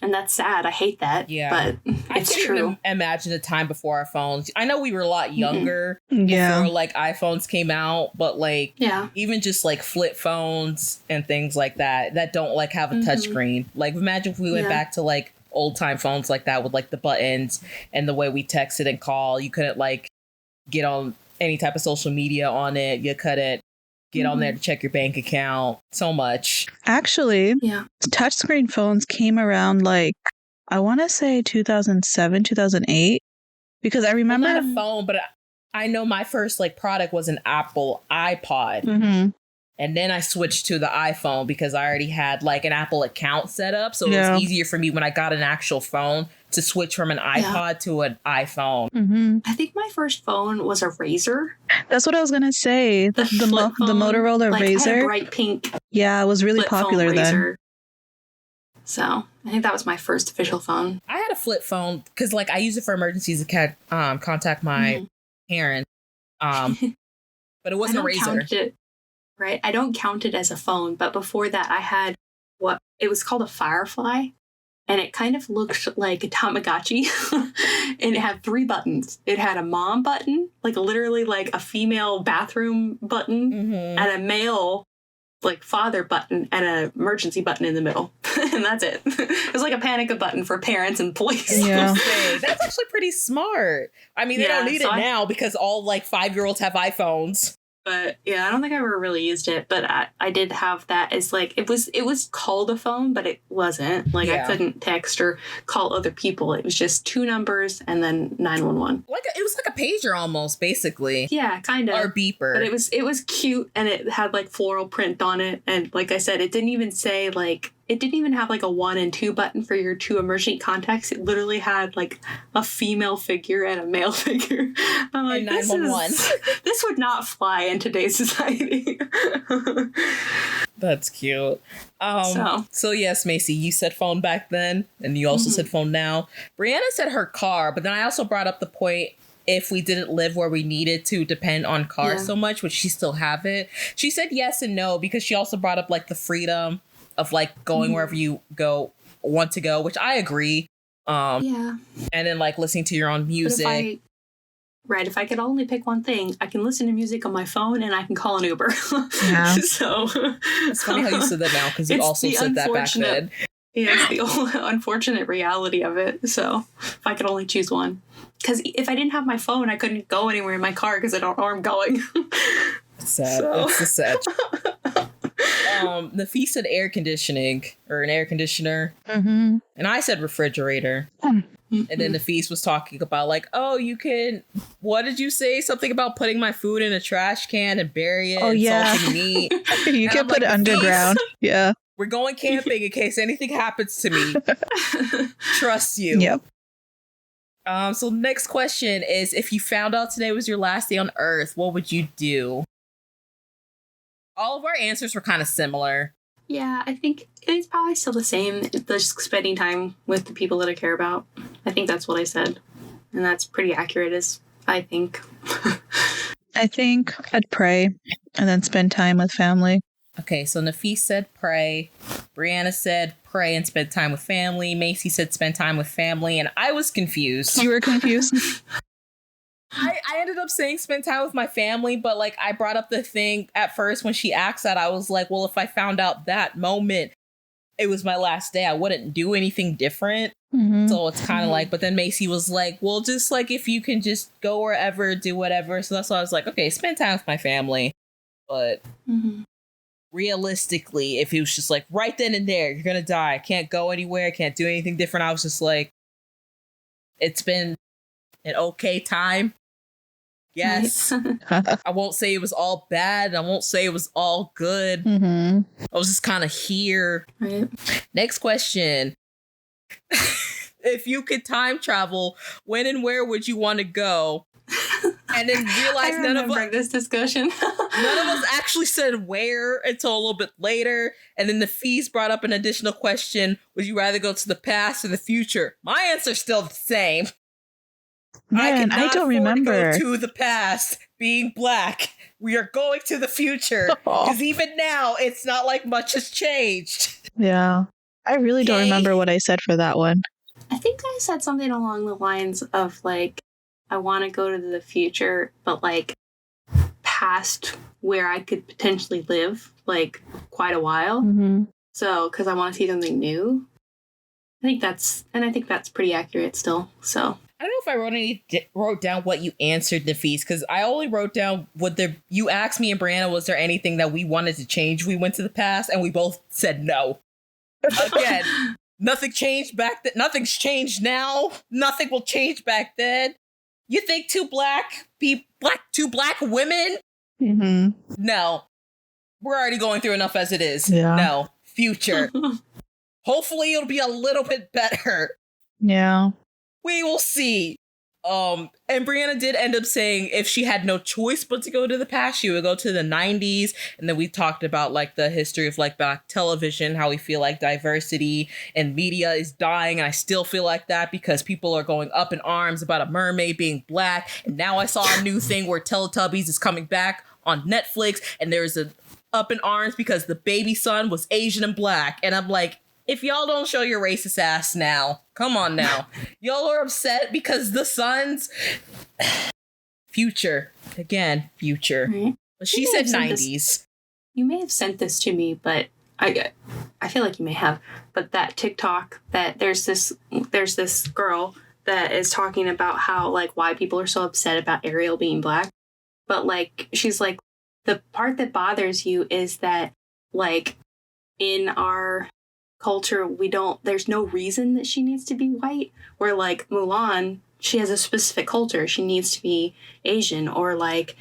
and that's sad. I hate that. Yeah, but it's true. Even imagine a time before our phones. I know we were a lot younger before like iPhones came out, but like even just like flip phones and things like that don't like have a touchscreen. Like imagine if we went back to like old time phones like that with like the buttons and the way we texted and call. You couldn't like get on any type of social media on it. You couldn't get on there to check your bank account. So much. Actually, touchscreen phones came around like, I want to say 2007, 2008. Because I remember... Well, not a phone, but I know my first like product was an Apple iPod. Mm-hmm. And then I switched to the iPhone because I already had like an Apple account set up. So it was easier for me when I got an actual phone to switch from an iPod to an iPhone. Mm-hmm. I think my first phone was a Razor. That's what I was going to say. The Motorola like, Razor. I had a bright pink. Yeah, it was really popular then. Razor. So I think that was my first official phone. I had a flip phone because like I use it for emergencies to contact my parents. But it wasn't a Razor. Right. I don't count it as a phone, but before that I had it was called a Firefly, and it kind of looked like a Tamagotchi. And it had 3 buttons. It had a mom button, like literally like a female bathroom button, and a male like father button, and an emergency button in the middle. And that's it. It was like a panic button for parents and police. Yeah. That's actually pretty smart. I mean, they don't need it now because all like 5-year-olds have iPhones. But yeah, I don't think I ever really used it. But I did have that as like, it was called a phone, but it wasn't. Like I couldn't text or call other people. It was just 2 numbers and then 911. Like it was like a pager almost, basically. Yeah, kind of. Or a beeper. But it was cute, and it had like floral print on it. And like I said, it didn't even say like, it didn't even have like a 1 and 2 button for your 2 emergency contacts. It literally had like a female figure and a male figure. I'm like, this would not fly in today's society. That's cute. So yes, Macy, you said phone back then, and you also said phone now. Brianna said her car, but then I also brought up the point, if we didn't live where we needed to depend on cars so much, would she still have it? She said yes and no, because she also brought up like the freedom of like going wherever you want to go, which I agree. And then like listening to your own music. If I could only pick one thing, I can listen to music on my phone and I can call an Uber. Yeah. So it's funny how you said that now, because you also said that back then. Yeah, it's the unfortunate reality of it. So if I could only choose one. Because if I didn't have my phone, I couldn't go anywhere in my car because I don't know where I'm going. It's sad. So. It's just sad. Nafis said air conditioning, or an air conditioner. And I said refrigerator. And then Nafis was talking about like, oh, you can, what did you say? Something about putting my food in a trash can and bury it. Oh, yeah. Salting meat. You can put it underground. Yeah. We're going camping in case anything happens to me. Trust you. Yep. So next question is, if you found out today was your last day on Earth, what would you do? All of our answers were kind of similar. Yeah, I think it's probably still the same. Just spending time with the people that I care about. I think that's what I said. And that's pretty accurate, I think. I think I'd pray and then spend time with family. Okay, so Nafis said pray. Brianna said pray and spend time with family. Macy said spend time with family. And I was confused. You were confused? I ended up saying spend time with my family, but like I brought up the thing at first when she asked that, I was like, well, if I found out that moment it was my last day, I wouldn't do anything different. So it's kind of like, but then Macy was like, well, just like if you can just go wherever, do whatever. So that's why I was like, okay, spend time with my family. But realistically, if it was just like right then and there, you're gonna die, I can't go anywhere, I can't do anything different, I was just like, it's been an okay time. Yes. I won't say it was all bad. I won't say it was all good. I was just kind of here. Right. Next question. If you could time travel, when and where would you want to go? And then realize none of us this discussion. None of us actually said where until a little bit later. And then the fees brought up an additional question. Would you rather go to the past or the future? My answer's still the same. Man, I don't remember. To go to the past, being black. We are going to the future. Because even now, it's not like much has changed. Yeah. I really don't remember what I said for that one. I think I said something along the lines of like, I want to go to the future, but like past where I could potentially live like quite a while. So, because I want to see something new. I think that's pretty accurate still. So. I don't know if I wrote down what you answered the fees, because I only wrote down you asked me and Brianna, was there anything that we wanted to change? We went to the past and we both said no. Again, nothing changed back then. Nothing's changed now. Nothing will change back then. You think two black women? No. We're already going through enough as it is. Yeah. No. Future. Hopefully it'll be a little bit better. Yeah. We will see. And Brianna did end up saying if she had no choice but to go to the past, she would go to the 90s. And then we talked about like the history of like black television, how we feel like diversity and media is dying. And I still feel like that because people are going up in arms about a mermaid being black. And now I saw a new thing where Teletubbies is coming back on Netflix. And there's a up in arms because the baby son was Asian and black. And I'm like, if y'all don't show your racist ass now, come on now. Y'all are upset because the sons... Future. Again, future. Right. But she said 90s. You may have sent this to me, but I feel like you may have. But that TikTok, that there's this girl that is talking about how, like, why people are so upset about Ariel being black. But, like, she's like, the part that bothers you is that, like, in our culture, there's no reason that she needs to be white. Where, like, Mulan, she has a specific culture. She needs to be Asian, or, like,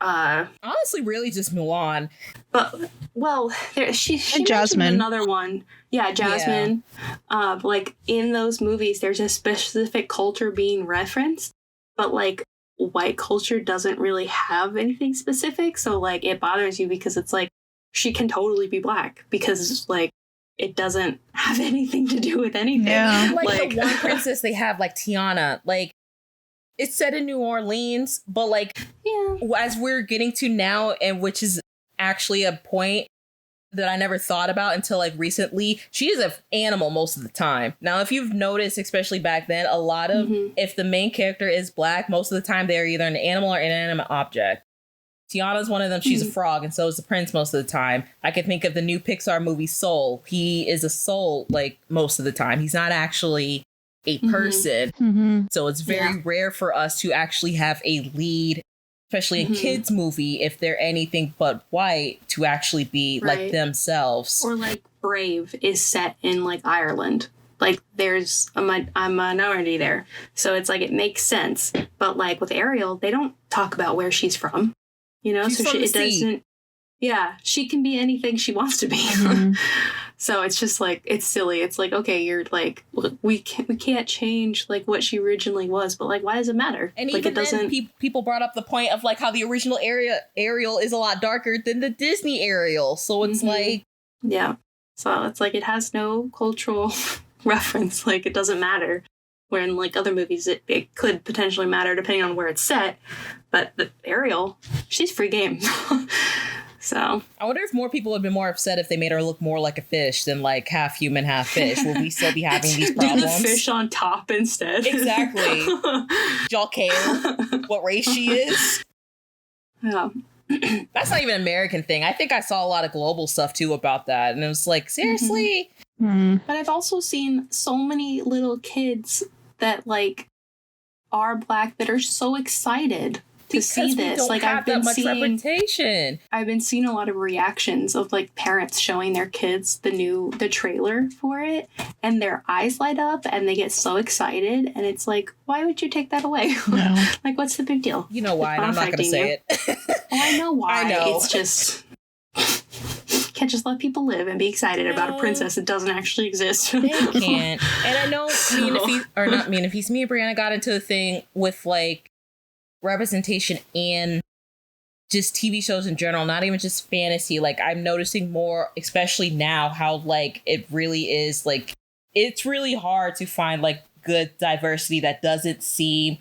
honestly, really just Mulan. But, well, she Jasmine. another one. Yeah, Jasmine. Yeah. Like, in those movies, there's a specific culture being referenced, but, like, white culture doesn't really have anything specific. So, like, it bothers you because it's like, she can totally be black because, like, it doesn't have anything to do with anything. Yeah. Like the one princess they have, like Tiana, like, it's set in New Orleans, but, like, yeah, as we're getting to now, and which is actually a point that I never thought about until, like, recently, she is an animal most of the time. Now, if you've noticed, especially back then, a lot of, if the main character is black, most of the time they're either an animal or inanimate object. Tiana's one of them. She's a frog, and so is the prince most of the time. I can think of the new Pixar movie Soul. He is a soul, like, most of the time. He's not actually a person. Mm-hmm. So it's very rare for us to actually have a lead, especially in kids' movie, if they're anything but white, to actually be like themselves. Or like Brave is set in like Ireland. Like there's a minority there. So it's like it makes sense. But like with Ariel, they don't talk about where she's from. You know, She's so from the it sea. doesn't. Yeah, she can be anything she wants to be. So it's just like, it's silly. It's like, okay, you're like, we can't change like what she originally was, but like, why does it matter? And like, even then, people brought up the point of like how the original Ariel is a lot darker than the Disney Ariel. So it's like, yeah. So it's like it has no cultural reference. Like it doesn't matter. Where in like other movies, it could potentially matter depending on where it's set. But the Ariel, she's free game. So I wonder if more people would be more upset if they made her look more like a fish than like half human, half fish. Will we still be having these problems? Do the fish on top instead. Exactly. Y'all care what race she is? Yeah. That's not even an American thing. I think I saw a lot of global stuff too about that. And it was like, seriously? But I've also seen so many little kids that like are black that are so excited to see this. Like I've been seeing representation. I've been seeing a lot of reactions of like parents showing their kids the trailer for it, and their eyes light up and they get so excited, and it's like, why would you take that away? No. Like, what's the big deal? You know why, and I'm not gonna say it. Oh, I know why. I know. It's just can't just let people live and be excited about a princess that doesn't actually exist. They can't. And I know me and Brianna got into the thing with like representation in just TV shows in general, not even just fantasy. Like I'm noticing more, especially now, how like it really is like it's really hard to find like good diversity that doesn't seem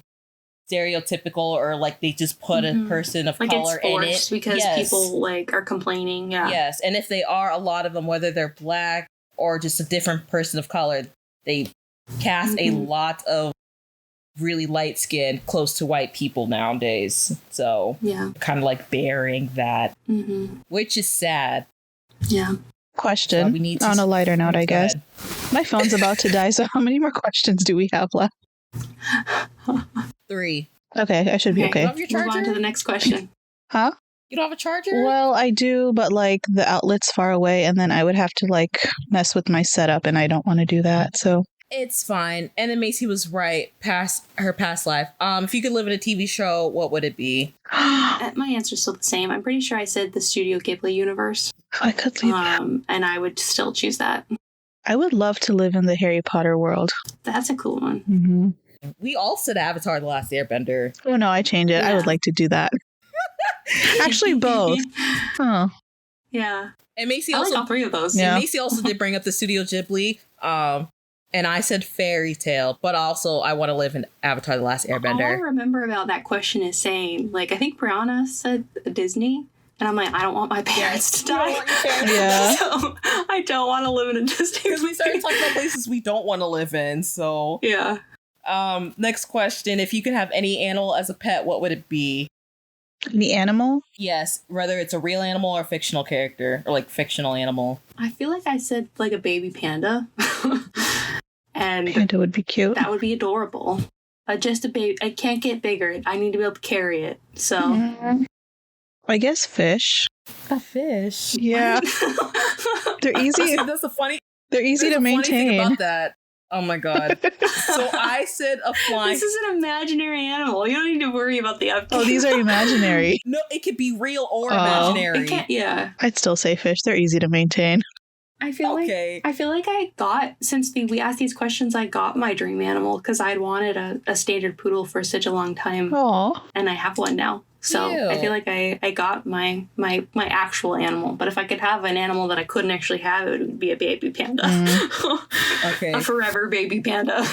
stereotypical or like they just put a person of like color it's forced in it because people like are complaining. Yes, and if they are, a lot of them, whether they're black or just a different person of color, they cast a lot of really light skinned, close to white people nowadays. So kind of like bearing that, which is sad. Yeah. Question So we need to on a lighter note, I guess. ahead. My phone's about to die, so how many more questions do we have left? 3. Okay, I should be okay. You have your charger? Move on to the next question. Huh? You don't have a charger? Well, I do, but like the outlet's far away, and then I would have to like mess with my setup, and I don't want to do that. So It's fine. And then Macy was right. Past her past life. If you could live in a TV show, what would it be? My answer's still the same. I'm pretty sure I said the Studio Ghibli universe. I could leave. And I would still choose that. I would love to live in the Harry Potter world. That's a cool one. Mm-hmm. We all said Avatar: The Last Airbender. Oh no, I changed it. Yeah. I would like to do that. Actually, both. Huh. Yeah. And Macy I also like all three of those. Yeah. And Macy also did bring up the Studio Ghibli. And I said fairy tale, but also I want to live in Avatar: The Last All I Airbender. remember about that question is saying, like, I think Brianna said Disney. And I'm like, I don't want my parents to die. Yeah. So I don't want to live in a Disney. Because we started talking about places we don't want to live in. So Yeah. Next question: if you could have any animal as a pet, what would it be? The animal? Yes, whether it's a real animal or a fictional character, or like fictional animal. I feel like I said like a baby panda. And Panda would be cute. that would be adorable. Just a baby. I can't get bigger. I need to be able to carry it. So. Mm. I guess fish. A fish. Yeah. They're easy. That's a funny. They're easy there's to a funny thing maintain. about that. Oh my god. So I said a flying. This is an imaginary animal. You don't need to worry about the upkeep. Oh, these are imaginary. No, it could be real or Oh. imaginary. It can't, yeah. I'd still say fish. They're easy to maintain. I feel Okay. like I got, since we asked these questions, I got my dream animal because I'd wanted a standard poodle for such a long time, Aw. and I have one now. So Ew. I feel like I got my actual animal. But if I could have an animal that I couldn't actually have, it would be a baby panda. Okay. A forever baby panda.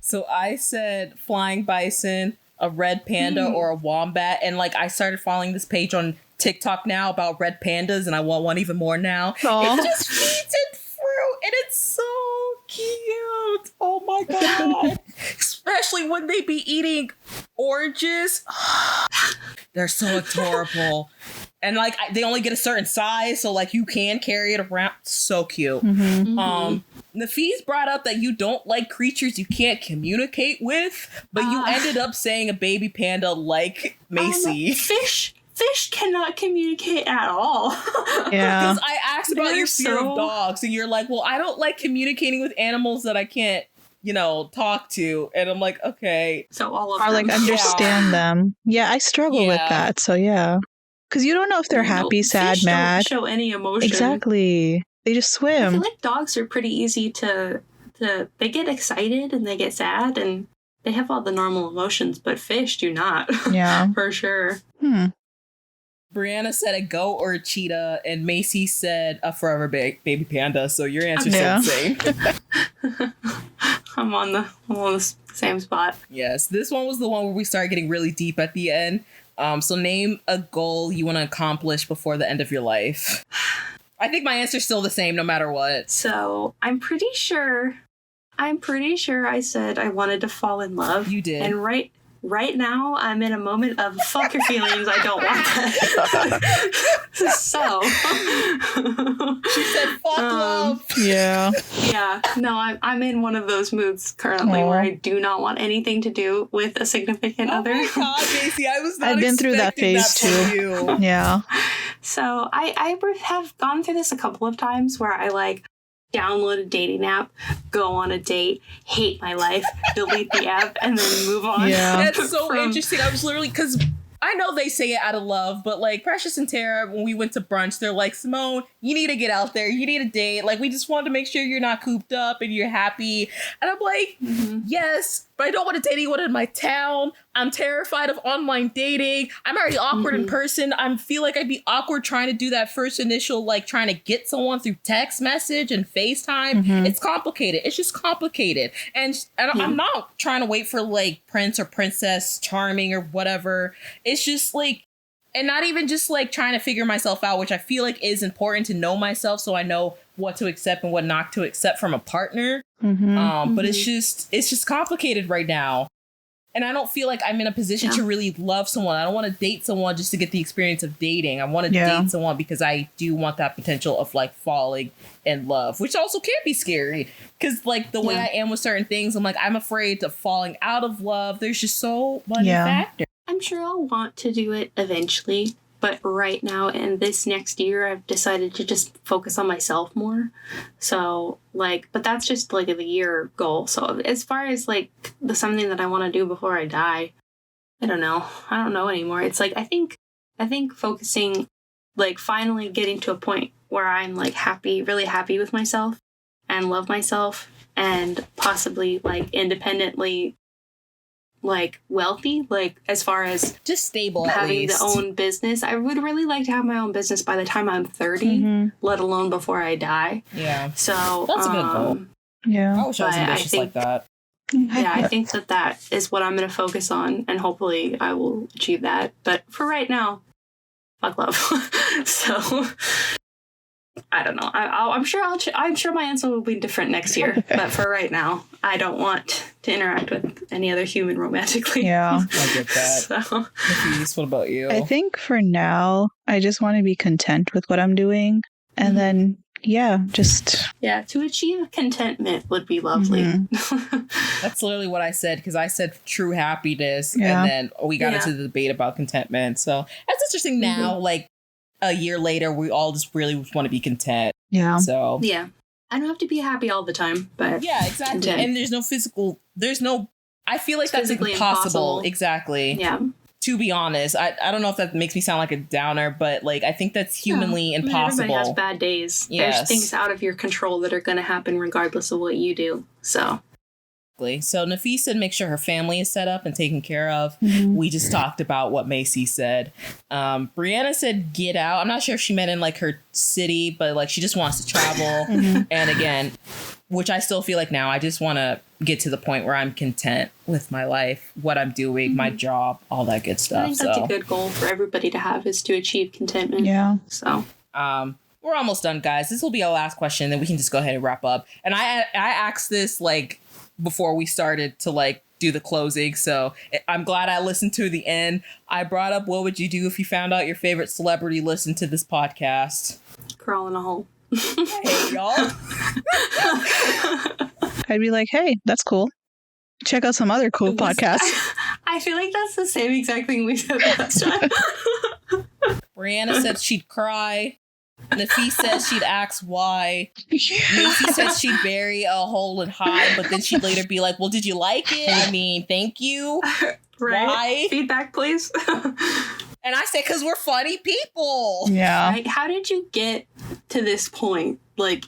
So I said flying bison, a red panda, or a wombat. And like I started following this page on TikTok now about red pandas, and I want one even more now. Aw. It just feeds it fruit, and it's so cute. Oh my god. Especially when they be eating oranges. They're so adorable. And like they only get a certain size, so like you can carry it around. So cute. Mm-hmm. Nafis brought up that you don't like creatures you can't communicate with, but you ended up saying a baby panda like Macy. Fish cannot communicate at all. Yeah. Because I asked about They're your fear so- of dogs, and you're like, well, I don't like communicating with animals that I can't, talk to. And I'm like, okay. So all of Or them. like understand them. Yeah, I struggle with Yeah. that. So yeah. Because you don't know if they're happy, sad, Fish mad. Don't show any emotion. Exactly. They just I feel swim. like dogs are pretty easy to they get excited and they get sad and they have all the normal emotions, but fish do not. Yeah. For sure. Brianna said a goat or a cheetah, and Macy said a forever baby panda. So your answer Yeah. said the same. I'm on the same spot. Yes, this one was the one where we started getting really deep at the end. So name a goal you want to accomplish before the end of your life. I think my answer's still the same no matter what. So I'm pretty sure I said I wanted to fall in love. You did. And right now I'm in a moment of fuck your feelings, I don't want that. So She said fuck love. Yeah. yeah, no, I'm in one of those moods currently Aw. where I do not want anything to do with a significant Oh other. my god, Macy, I was not I've been through that expecting phase that from too. you. Yeah. So I have gone through this a couple of times where I like download a dating app, go on a date, hate my life, delete the app, and then move on. Yeah. That's so From- interesting. I was literally, because I know they say it out of love, but like Precious and Tara, when we went to brunch, they're like, Simone, you need to get out there. You need a date. Like, we just wanted to make sure you're not cooped up and you're happy. And I'm like, yes, but I don't want to date anyone in my town. I'm terrified of online dating. I'm already awkward in person. I feel like I'd be awkward trying to do that first initial, like trying to get someone through text message and FaceTime. It's complicated. It's just complicated. And I'm not trying to wait for like Prince or Princess Charming or whatever. It's just like, and not even just like trying to figure myself out, which I feel like is important to know myself so I know what to accept and what not to accept from a partner. But it's just complicated right now. And I don't feel like I'm in a position to really love someone. I don't want to date someone just to get the experience of dating. I want to date someone because I do want that potential of like falling in love, which also can be scary. Because like the way I am with certain things, I'm like, I'm afraid of falling out of love. There's just so many factors. I'm sure I'll want to do it eventually. But right now, in this next year, I've decided to just focus on myself more. So, like, but that's just like a year goal. So as far as like something that I want to do before I die, I don't know. I don't know anymore. It's like, I think focusing, like finally getting to a point where I'm like happy, really happy with myself and love myself and possibly like independently like wealthy, like as far as just stable, having the own business. I would really like to have my own business by the time I'm 30, let alone before I die. Yeah. So that's a good goal. Yeah. I wish I was ambitious like that. Yeah, I think that is what I'm going to focus on, and hopefully I will achieve that. But for right now, fuck love. So I don't know. I'm sure my answer will be different next year. But for right now, I don't want to interact with any other human romantically. Yeah. I get that. So, Nafis, what about you? I think for now, I just want to be content with what I'm doing. And then, to achieve contentment would be lovely. That's literally what I said, because I said true happiness, and then we got into the debate about contentment. So that's interesting now, like a year later, we all just really want to be content. Yeah. So, yeah. I don't have to be happy all the time, but yeah, exactly. content. And I feel like that's impossible. Exactly. Yeah. To be honest, I don't know if that makes me sound like a downer, but like I think that's humanly impossible. Everybody has bad days. Yes. There's things out of your control that are going to happen regardless of what you do. So Nafis said make sure her family is set up and taken care of. We just talked about what Macy said. Brianna said get out. I'm not sure if she meant in like her city, but like she just wants to travel. And again, which I still feel like now, I just want to get to the point where I'm content with my life, what I'm doing, my job, all that good stuff. I think that's a good goal for everybody to have, is to achieve contentment. Yeah. So we're almost done, guys. This will be our last question, then we can just go ahead and wrap up. And I asked this like before we started to like do the closing, so I'm glad I listened to the end. I brought up, what would you do if you found out your favorite celebrity listened to this podcast? Crawl in a hole. Hey, y'all. I'd be like, hey, that's cool. Check out some other cool podcasts. I feel like that's the same exact thing we said last time. Brianna said she'd cry. Nafis says she'd ask why. Macy says she'd bury a hole and hide, but then she'd later be like, well, did you like it? I mean, thank you. Right. Why? Feedback, please. And I say, because we're funny people. Yeah. Right? How did you get to this point? Like,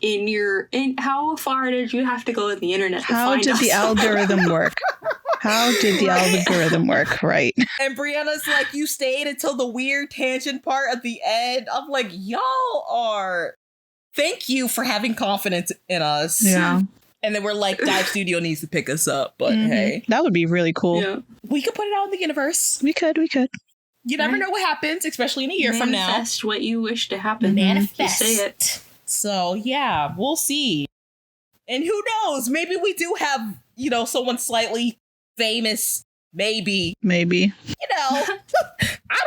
how far did you have to go in the internet to How find did us? the algorithm work? How did the algorithm work? Right. And Brianna's like, you stayed until the weird tangent part at the end. I'm like, y'all are... Thank you for having confidence in us. Yeah. And then we're like, Dive Studio needs to pick us up. But hey. That would be really cool. Yeah. We could put it out in the universe. We could. You never know what happens, especially in a year from now. Manifest what you wish to happen. Manifest. Just say it. So, yeah, we'll see. And who knows? Maybe we do have, someone slightly famous. Maybe. I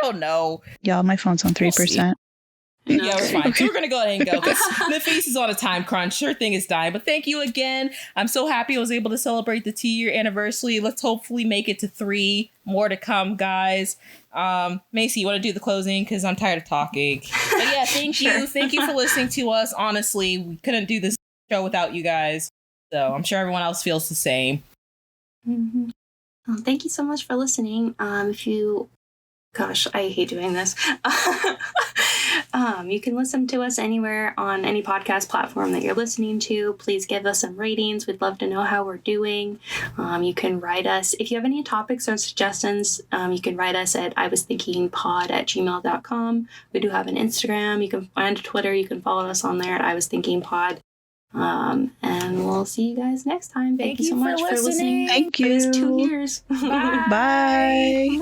don't know. Yeah, my phone's on 3%. No. Yeah, we're fine. So we're going to go ahead and go, because Nafis is on a time crunch. Her thing is dying. But thank you again. I'm so happy I was able to celebrate the 2-year anniversary. Let's hopefully make it to 3. More to come, guys. Macy, you want to do the closing? Because I'm tired of talking. But yeah, thank you. Thank you for listening to us. Honestly, we couldn't do this show without you guys. So I'm sure everyone else feels the same. Thank you so much for listening. Gosh, I hate doing this. You can listen to us anywhere on any podcast platform that you're listening to. Please give us some ratings. We'd love to know how we're doing. You can write us. If you have any topics or suggestions, you can write us at iwasthinkingpod@gmail.com. We do have an Instagram. You can find Twitter. You can follow us on there at iwasthinkingpod. And we'll see you guys next time. Thank you so much for listening. Thank you. For this 2 years. Bye. Bye.